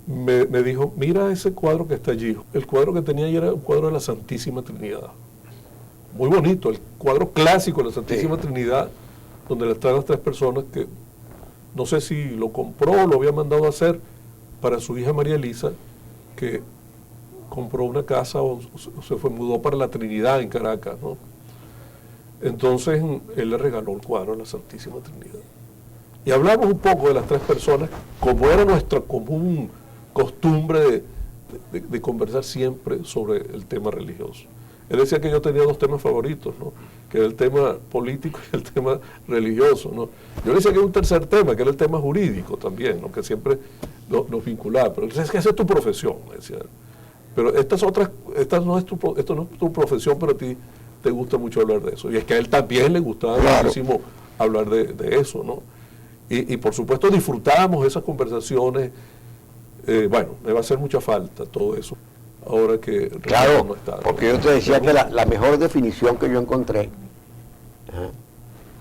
me dijo, mira ese cuadro que está allí. El cuadro que tenía allí era un cuadro de la Santísima Trinidad. Muy bonito, el cuadro clásico de la Santísima Trinidad, donde están las 3 personas que, no sé si lo compró o lo había mandado a hacer para su hija María Elisa, que compró una casa o se mudó para la Trinidad en Caracas, ¿no? Entonces él le regaló el cuadro a la Santísima Trinidad. Y hablamos un poco de las tres personas, como era nuestra común costumbre de conversar siempre sobre el tema religioso. Él decía que yo tenía dos temas favoritos, ¿no? Que era el tema político y el tema religioso, ¿no? Yo le decía que hay un tercer tema, que era el tema jurídico también, ¿no? Que siempre nos vinculaba. Pero es que esa es tu profesión, me decía. Pero esto no es tu profesión, pero a ti te gusta mucho hablar de eso. Y es que a él también le gustaba muchísimo hablar de eso, ¿no? Y por supuesto disfrutábamos esas conversaciones. Bueno, me va a hacer mucha falta todo eso ahora que claro, no está. porque yo te decía que la mejor definición que yo encontré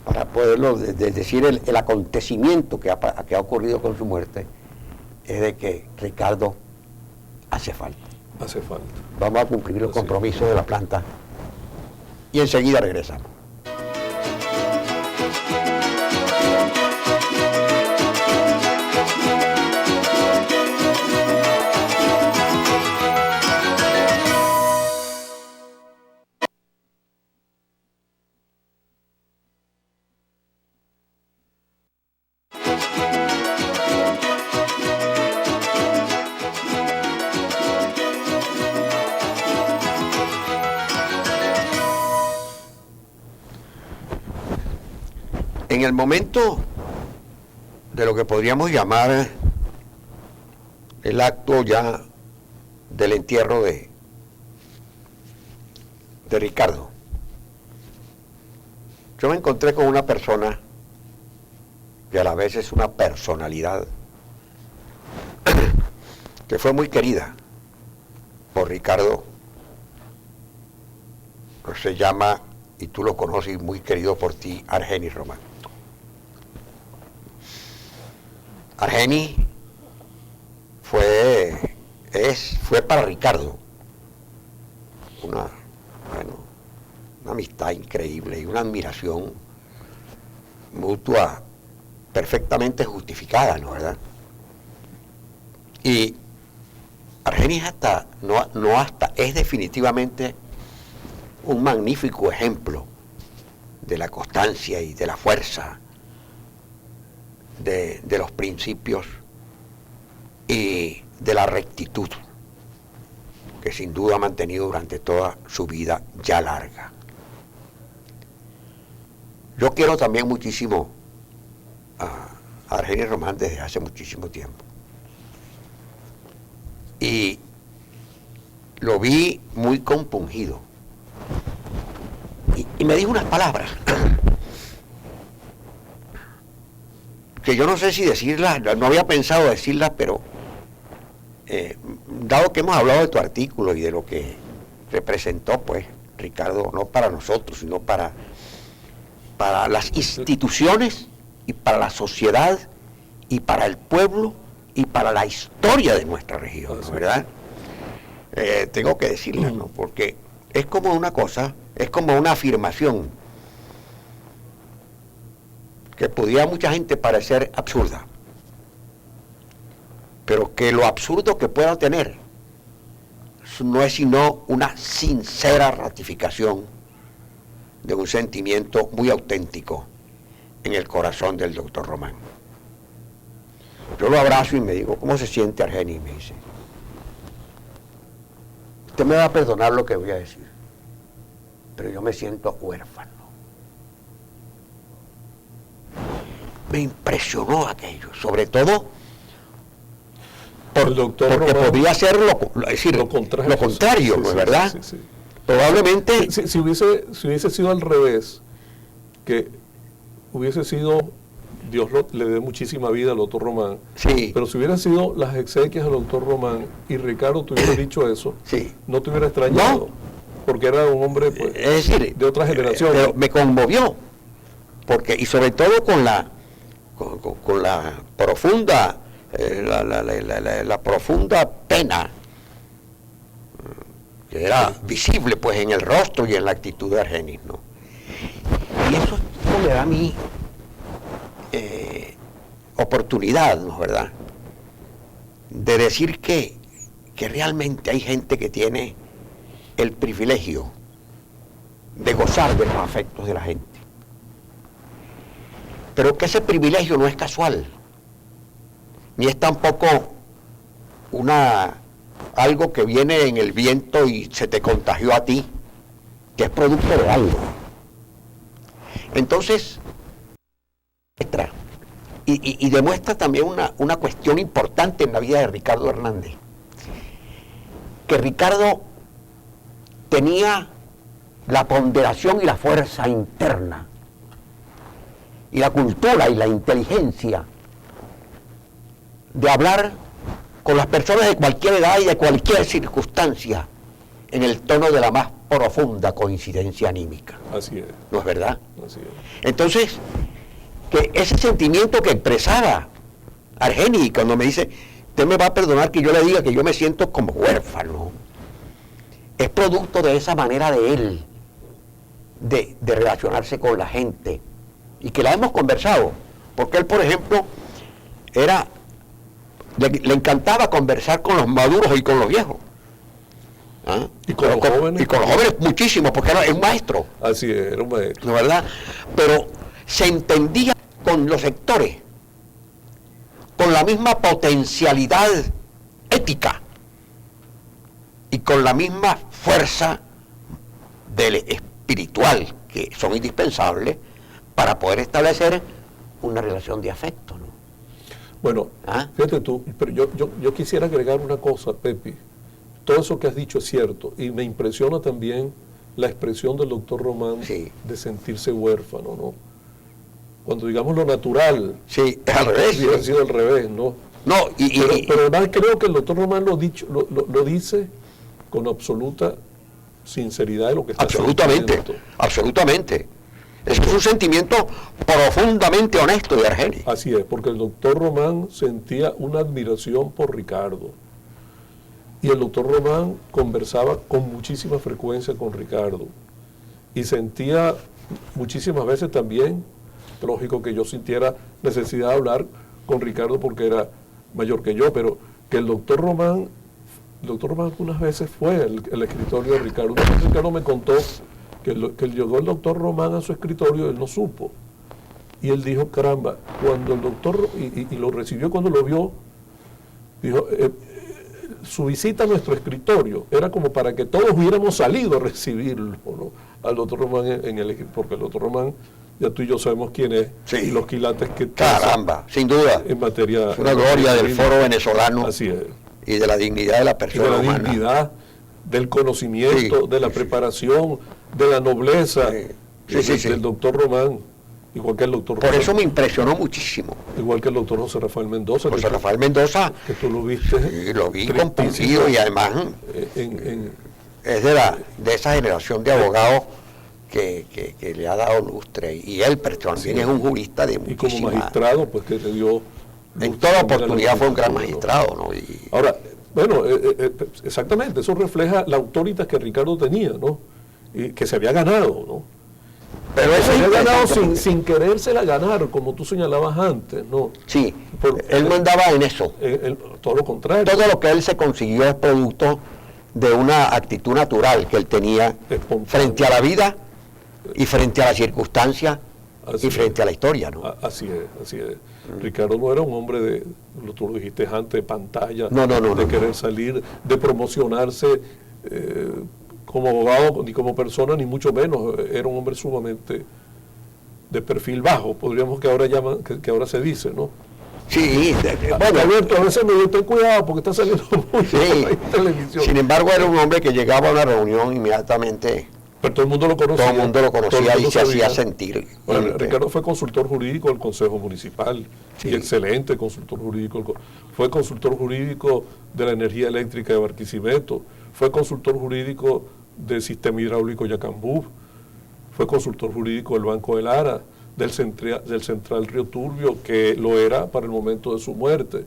para poderlo decir el acontecimiento que ha ocurrido con su muerte es de que Ricardo hace falta. Hace falta. Vamos a cumplir los compromisos de la planta y enseguida regresamos. En el momento de lo que podríamos llamar el acto ya del entierro de Ricardo, yo me encontré con una persona que a la vez es una personalidad que fue muy querida por Ricardo, que se llama, y tú lo conoces, muy querido por ti, Argenis Román. Argenis fue para Ricardo una amistad increíble y una admiración mutua perfectamente justificada, ¿no verdad? Y Argenis es definitivamente un magnífico ejemplo de la constancia y de la fuerza de los principios y de la rectitud que sin duda ha mantenido durante toda su vida ya larga. Yo quiero también muchísimo a Argenis Román desde hace muchísimo tiempo. Y lo vi muy compungido. Y me dijo unas palabras que yo no sé si decirlas, no había pensado decirlas, pero dado que hemos hablado de tu artículo y de lo que representó, pues, Ricardo, no para nosotros, sino para las instituciones y para la sociedad y para el pueblo y para la historia de nuestra región, ¿no? ¿Verdad? Tengo que decirla, ¿no? Porque es como una cosa, es como una afirmación que podía a mucha gente parecer absurda, pero que lo absurdo que pueda tener no es sino una sincera ratificación de un sentimiento muy auténtico en el corazón del doctor Román. Yo lo abrazo y me digo, ¿cómo se siente Argenis? Y me dice, usted me va a perdonar lo que voy a decir, pero yo me siento huérfano. Me impresionó aquello, sobre todo porque Román, podría ser lo contrario, ¿no es verdad? Sí. Probablemente... Si hubiese sido al revés, que hubiese sido, Dios le dé muchísima vida al doctor Román, sí. Pero si hubieran sido las exequias del doctor Román y Ricardo te hubiera dicho eso, sí. No te hubiera extrañado, no. Porque era un hombre, pues, es decir, de otra generación. Pero me conmovió, porque, y sobre todo con la profunda la profunda pena que era visible, pues, en el rostro y en la actitud de Argenis, ¿no? Y eso me da a mí oportunidad, ¿no es verdad?, de decir que realmente hay gente que tiene el privilegio de gozar de los afectos de la gente. Pero que ese privilegio no es casual, ni es tampoco algo que viene en el viento y se te contagió a ti, que es producto de algo. Entonces, y demuestra también una cuestión importante en la vida de Ricardo Hernández, que Ricardo tenía la ponderación y la fuerza interna, y la cultura y la inteligencia de hablar con las personas de cualquier edad y de cualquier circunstancia en el tono de la más profunda coincidencia anímica. Así es. ¿No es verdad? Así es. Entonces, que ese sentimiento que expresaba Argenis, cuando me dice, usted me va a perdonar que yo le diga que yo me siento como huérfano, es producto de esa manera de él, de relacionarse con la gente, y que la hemos conversado, porque él, por ejemplo, le encantaba conversar con los maduros y con los viejos. ¿Ah? Y con los jóvenes. Y con los jóvenes muchísimo, porque era un maestro. Así es, era un maestro. ¿No es verdad? Pero se entendía con los sectores, con la misma potencialidad ética y con la misma fuerza del espiritual, que son indispensables para poder establecer una relación de afecto, ¿no? Bueno, fíjate tú, pero yo quisiera agregar una cosa, Pepe. Todo eso que has dicho es cierto, y me impresiona también la expresión del doctor Román de sentirse huérfano, ¿no? Cuando digamos lo natural, sí, es al revés. Hubiera sido al revés, ¿no? No, pero además creo que el doctor Román lo dice con absoluta sinceridad de lo que está absolutamente, sintiendo. Absolutamente. Es un sentimiento profundamente honesto de Argenis. Así es, porque el doctor Román sentía una admiración por Ricardo. Y el doctor Román conversaba con muchísima frecuencia con Ricardo. Y sentía muchísimas veces también, lógico que yo sintiera necesidad de hablar con Ricardo porque era mayor que yo, pero que el doctor Román algunas veces fue el escritorio de Ricardo. Una vez Ricardo me contó que llegó el doctor Román a su escritorio, él no supo. Y él dijo, caramba, cuando el doctor, y lo recibió cuando lo vio, dijo, su visita a nuestro escritorio era como para que todos hubiéramos salido a recibirlo, ¿no? Al doctor Román porque el doctor Román, ya tú y yo sabemos quién es, sí. Y los quilates que caramba, sin duda, en materia, es una gloria del foro venezolano. Así es. Y de la dignidad de la persona humana. De la humana. dignidad, del conocimiento, de la preparación, de la nobleza del doctor Román, igual que el doctor Por eso me impresionó muchísimo. Igual que el doctor José Rafael Mendoza. José Rafael Mendoza, que tú lo viste. Sí, lo vi compungido y además es de esa generación de abogados que le ha dado lustre. Y él también es un jurista de muchísima... Y como magistrado, pues que le dio... En toda oportunidad fue un gran magistrado, ¿no? Ahora, bueno, exactamente, eso refleja la autoridad que Ricardo tenía, ¿no? Y que se había ganado, ¿no? Pero eso se había ganado sin querérsela ganar, como tú señalabas antes, ¿no? Sí, él no andaba en eso. Todo lo contrario. Todo lo que él se consiguió es producto de una actitud natural que él tenía frente a la vida y frente a las circunstancias y frente a la historia, ¿no? Así es, así es. Ricardo no era un hombre de, tú lo dijiste antes, de pantalla, de querer salir, de promocionarse como abogado, ni como persona, ni mucho menos. Era un hombre sumamente de perfil bajo, podríamos que ahora llaman, que ahora se dice, ¿no? Sí, bueno, Alberto, a veces me digo, ten cuidado porque está saliendo mucho en televisión. Sin embargo, era un hombre que llegaba a una reunión inmediatamente. Pero todo el mundo lo conocía. Todo el mundo lo conocía y se hacía sentir. Bueno, Ricardo fue consultor jurídico del Consejo Municipal, y excelente consultor jurídico. Fue consultor jurídico de la energía eléctrica de Barquisimeto, fue consultor jurídico del sistema hidráulico Yacambú, fue consultor jurídico del Banco del Ara, del Central Río Turbio, que lo era para el momento de su muerte.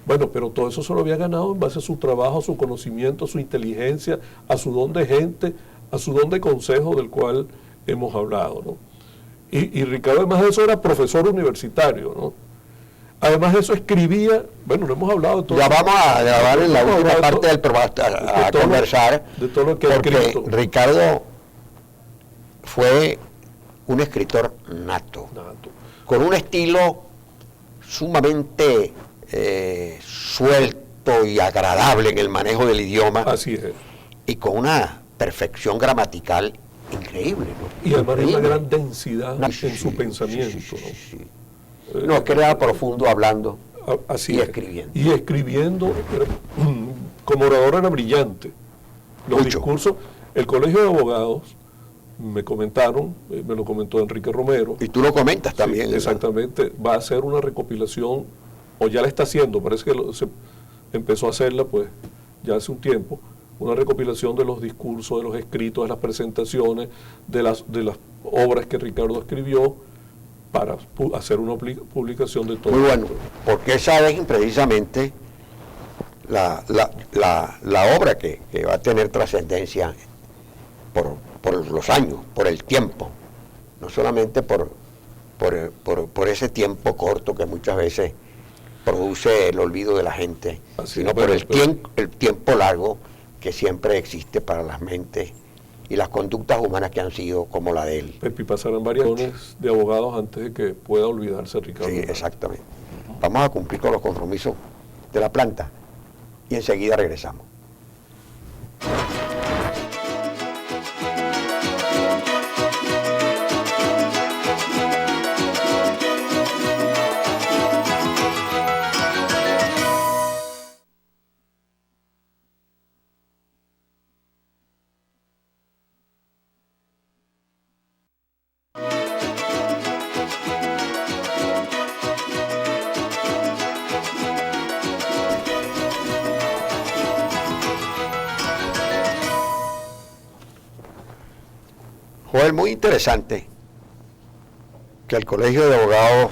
Bueno, pero todo eso se lo había ganado en base a su trabajo, a su conocimiento, a su inteligencia, a su don de gente, a su don de consejo del cual hemos hablado, ¿no? Y Ricardo, además de eso, era profesor universitario, ¿no? Además de eso, escribía, bueno, no hemos hablado de todo. Ya vamos a grabar en la última parte del programa a conversar, de todo lo que porque Ricardo fue un escritor nato, con un estilo sumamente suelto y agradable en el manejo del idioma. Así es. Y con una perfección gramatical increíble, ¿no? Y además una gran densidad en su pensamiento. ¿no? No, es que era profundo hablando así y es. escribiendo. Y escribiendo, como orador era brillante. Los Mucho. discursos, el Colegio de Abogados, me comentaron, me lo comentó Enrique Romero. Y tú lo comentas también. Sí, exactamente, va a hacer una recopilación, o ya la está haciendo, parece que se empezó a hacerla pues ya hace un tiempo, una recopilación de los discursos, de los escritos, de las presentaciones, de las obras que Ricardo escribió, para hacer una publicación de todo. Muy bueno, porque esa es precisamente la obra que va a tener trascendencia por los años, por el tiempo, no solamente por ese tiempo corto que muchas veces produce el olvido de la gente, sino por el tiempo largo que siempre existe para las mentes y las conductas humanas que han sido como la de él. Pepi, pasarán variaciones de abogados antes de que pueda olvidarse Ricardo. Sí, exactamente. Vamos a cumplir con los compromisos de la planta y enseguida regresamos. Joel, muy interesante que el Colegio de Abogados,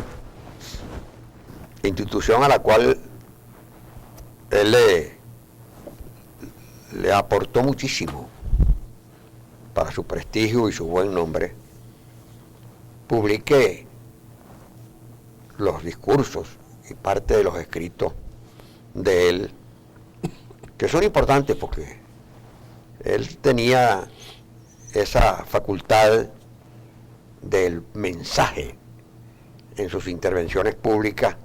institución a la cual él le aportó muchísimo para su prestigio y su buen nombre, publique los discursos y parte de los escritos de él, que son importantes porque él tenía esa facultad del mensaje en sus intervenciones públicas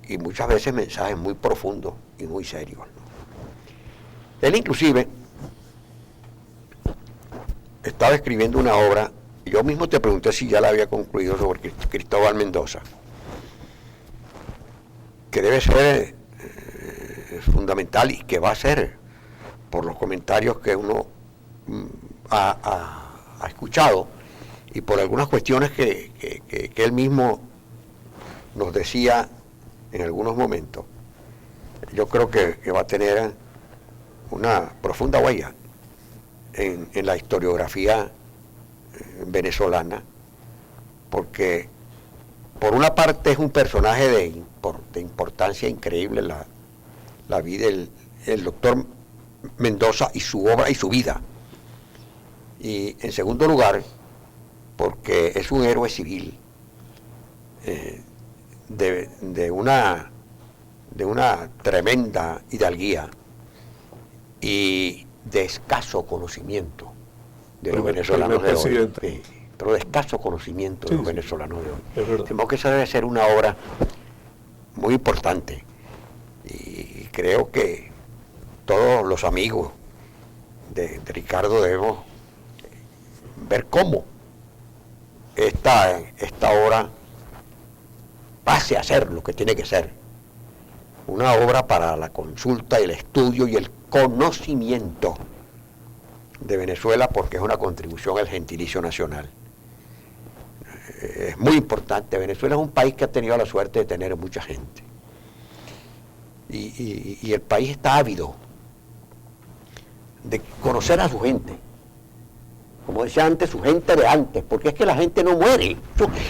y muchas veces mensajes muy profundos y muy serios, ¿no? Él inclusive estaba escribiendo una obra, y yo mismo te pregunté si ya la había concluido, sobre Cristóbal Mendoza, que debe ser fundamental y que va a ser, por los comentarios que uno ha escuchado y por algunas cuestiones que él mismo nos decía en algunos momentos, yo creo que va a tener una profunda huella en la historiografía venezolana, porque por una parte es un personaje de importancia increíble la vida del doctor Mendoza y su obra y su vida. Y en segundo lugar, porque es un héroe civil de una tremenda hidalguía y de escaso conocimiento de los venezolanos de hoy. Sí, pero de escaso conocimiento de los venezolanos de hoy. Tengo que esa debe ser una obra muy importante y creo que todos los amigos de Ricardo debemos ver cómo esta obra pase a ser lo que tiene que ser, una obra para la consulta, el estudio y el conocimiento de Venezuela, porque es una contribución al gentilicio nacional. Es muy importante. Venezuela es un país que ha tenido la suerte de tener mucha gente y el país está ávido de conocer a su gente, como decía antes, su gente de antes, porque es que la gente no muere.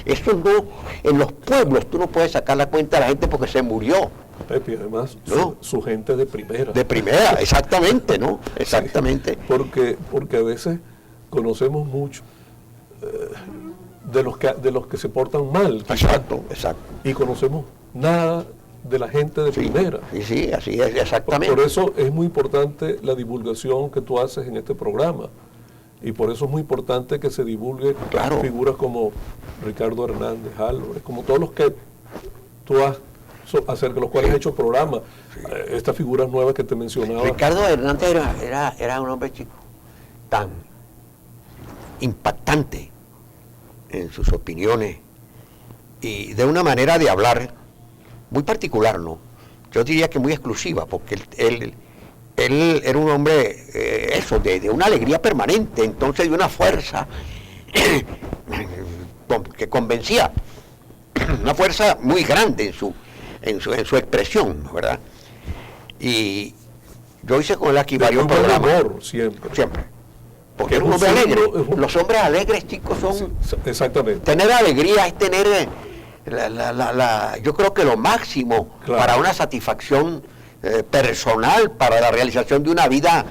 Eso no, en los pueblos tú no puedes sacar la cuenta de la gente porque se murió. Pepe, además, ¿no? su gente de primera. De primera, exactamente, ¿no? Exactamente. Sí, porque a veces conocemos mucho de los que se portan mal. Exacto. Y conocemos nada de la gente de primera. Sí, así es, exactamente. Por eso es muy importante la divulgación que tú haces en este programa. Y por eso es muy importante que se divulgue Claro. figuras como Ricardo Hernández Álvarez, como todos los que tú has, acerca de los cuales has hecho programas, estas figuras nuevas que te mencionaba. Ricardo Hernández era un hombre chico, tan impactante en sus opiniones y de una manera de hablar muy particular, ¿no? Yo diría que muy exclusiva, porque él era un hombre, de una alegría permanente, entonces de una fuerza que convencía, una fuerza muy grande en su expresión, ¿verdad? Y yo hice con él aquí varios programas. Humor, siempre. Porque es un hombre alegre. Los hombres alegres, chicos, son... Sí, exactamente. Tener alegría es tener, yo creo que lo máximo para una satisfacción personal, para la realización de una vida,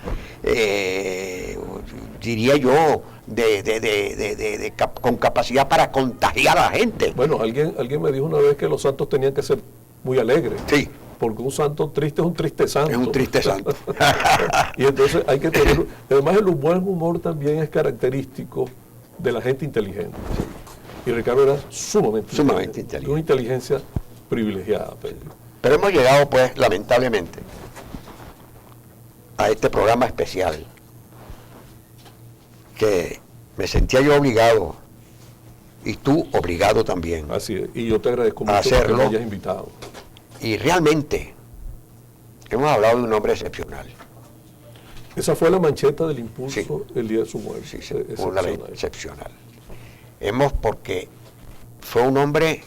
diría yo, con capacidad para contagiar a la gente. Bueno, alguien me dijo una vez que los santos tenían que ser muy alegres. Sí. Porque un santo triste es un triste santo. Es un triste santo. Y entonces hay que tener... Además, el buen humor también es característico de la gente inteligente. Y Ricardo era sumamente inteligente. Una inteligencia privilegiada. Pero hemos llegado, pues, lamentablemente, a este programa especial, que me sentía yo obligado, y tú obligado también. Así es. Y yo te agradezco mucho que me hayas invitado. Y realmente hemos hablado de un hombre excepcional. Esa fue la mancheta del Impulso, sí, el día de su muerte. Sí, una excepcional. Porque fue un hombre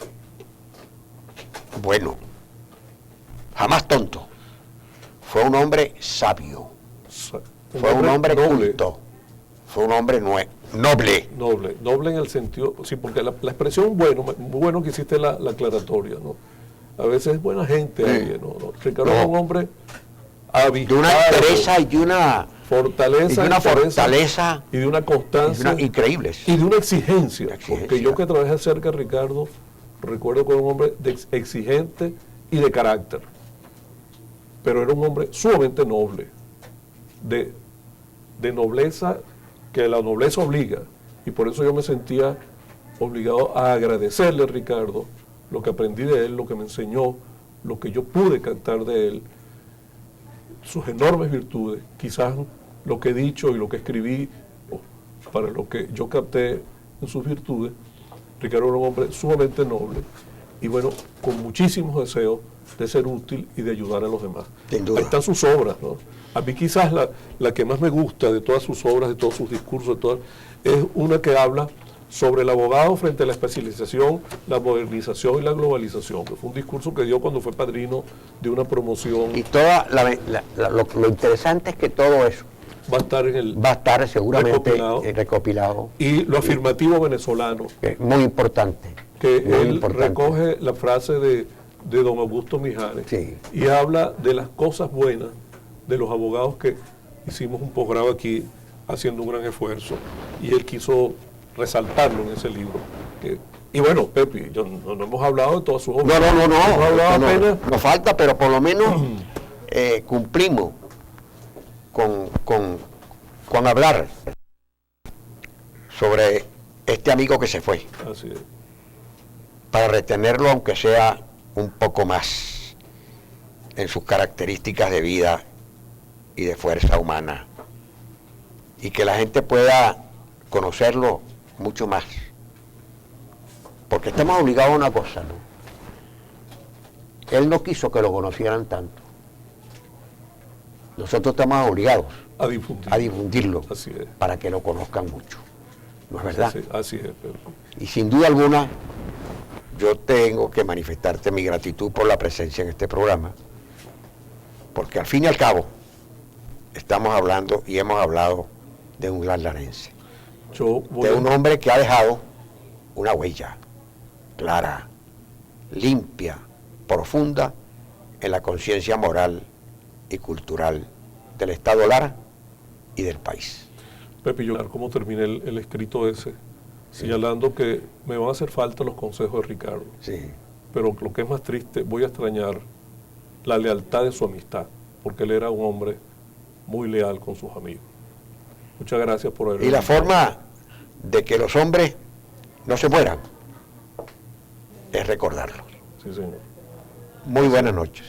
bueno, jamás tonto. Fue un hombre sabio. Fue un hombre culto. Fue un hombre noble. Noble en el sentido, sí, porque la expresión muy bueno que hiciste la aclaratoria, ¿no? A veces es buena gente, sí. ¿No? Ricardo es un hombre habituado, de una entereza y de una fortaleza y de una constancia increíbles. Y de una exigencia. Porque yo que trabajé cerca de Ricardo, recuerdo que era un hombre exigente y de carácter. Pero era un hombre sumamente noble, de nobleza, que la nobleza obliga. Y por eso yo me sentía obligado a agradecerle a Ricardo lo que aprendí de él, lo que me enseñó, lo que yo pude captar de él, sus enormes virtudes, quizás lo que he dicho y lo que escribí, para lo que yo capté en sus virtudes. Ricardo era un hombre sumamente noble y bueno, con muchísimos deseos de ser útil y de ayudar a los demás. Sin duda. Ahí están sus obras, ¿no? A mí quizás la que más me gusta de todas sus obras, de todos sus discursos, es una que habla sobre el abogado frente a la especialización, la modernización y la globalización, que fue un discurso que dio cuando fue padrino de una promoción. Y lo interesante es que todo eso va a estar seguramente recopilado. Y lo afirmativo venezolano. Muy importante. Que él recoge la frase de don Augusto Mijares, sí, y habla de las cosas buenas de los abogados que hicimos un posgrado aquí haciendo un gran esfuerzo. Y él quiso resaltarlo en ese libro. Y bueno, Pepe, no hemos hablado de todas sus obras. No, nos falta, pero por lo menos cumplimos con hablar sobre este amigo que se fue. Así es. Para retenerlo, aunque sea un poco más en sus características de vida y de fuerza humana. Y que la gente pueda conocerlo mucho más. Porque estamos obligados a una cosa, ¿no? Él no quiso que lo conocieran tanto. Nosotros estamos obligados a difundirlo Así es. Para que lo conozcan mucho. ¿No es verdad? Así es, Pedro. Y sin duda alguna, yo tengo que manifestarte mi gratitud por la presencia en este programa, porque al fin y al cabo estamos hablando y hemos hablado de un gran larense, de un hombre que ha dejado una huella clara, limpia, profunda en la conciencia moral y cultural del Estado Lara y del país. Pepe, yo cómo terminé el escrito ese, señalando que me van a hacer falta los consejos de Ricardo. Sí. Pero lo que es más triste, voy a extrañar la lealtad de su amistad, porque él era un hombre muy leal con sus amigos. Muchas gracias por el... Y la forma de que los hombres no se mueran es recordarlos. Sí, señor. Muy buenas noches.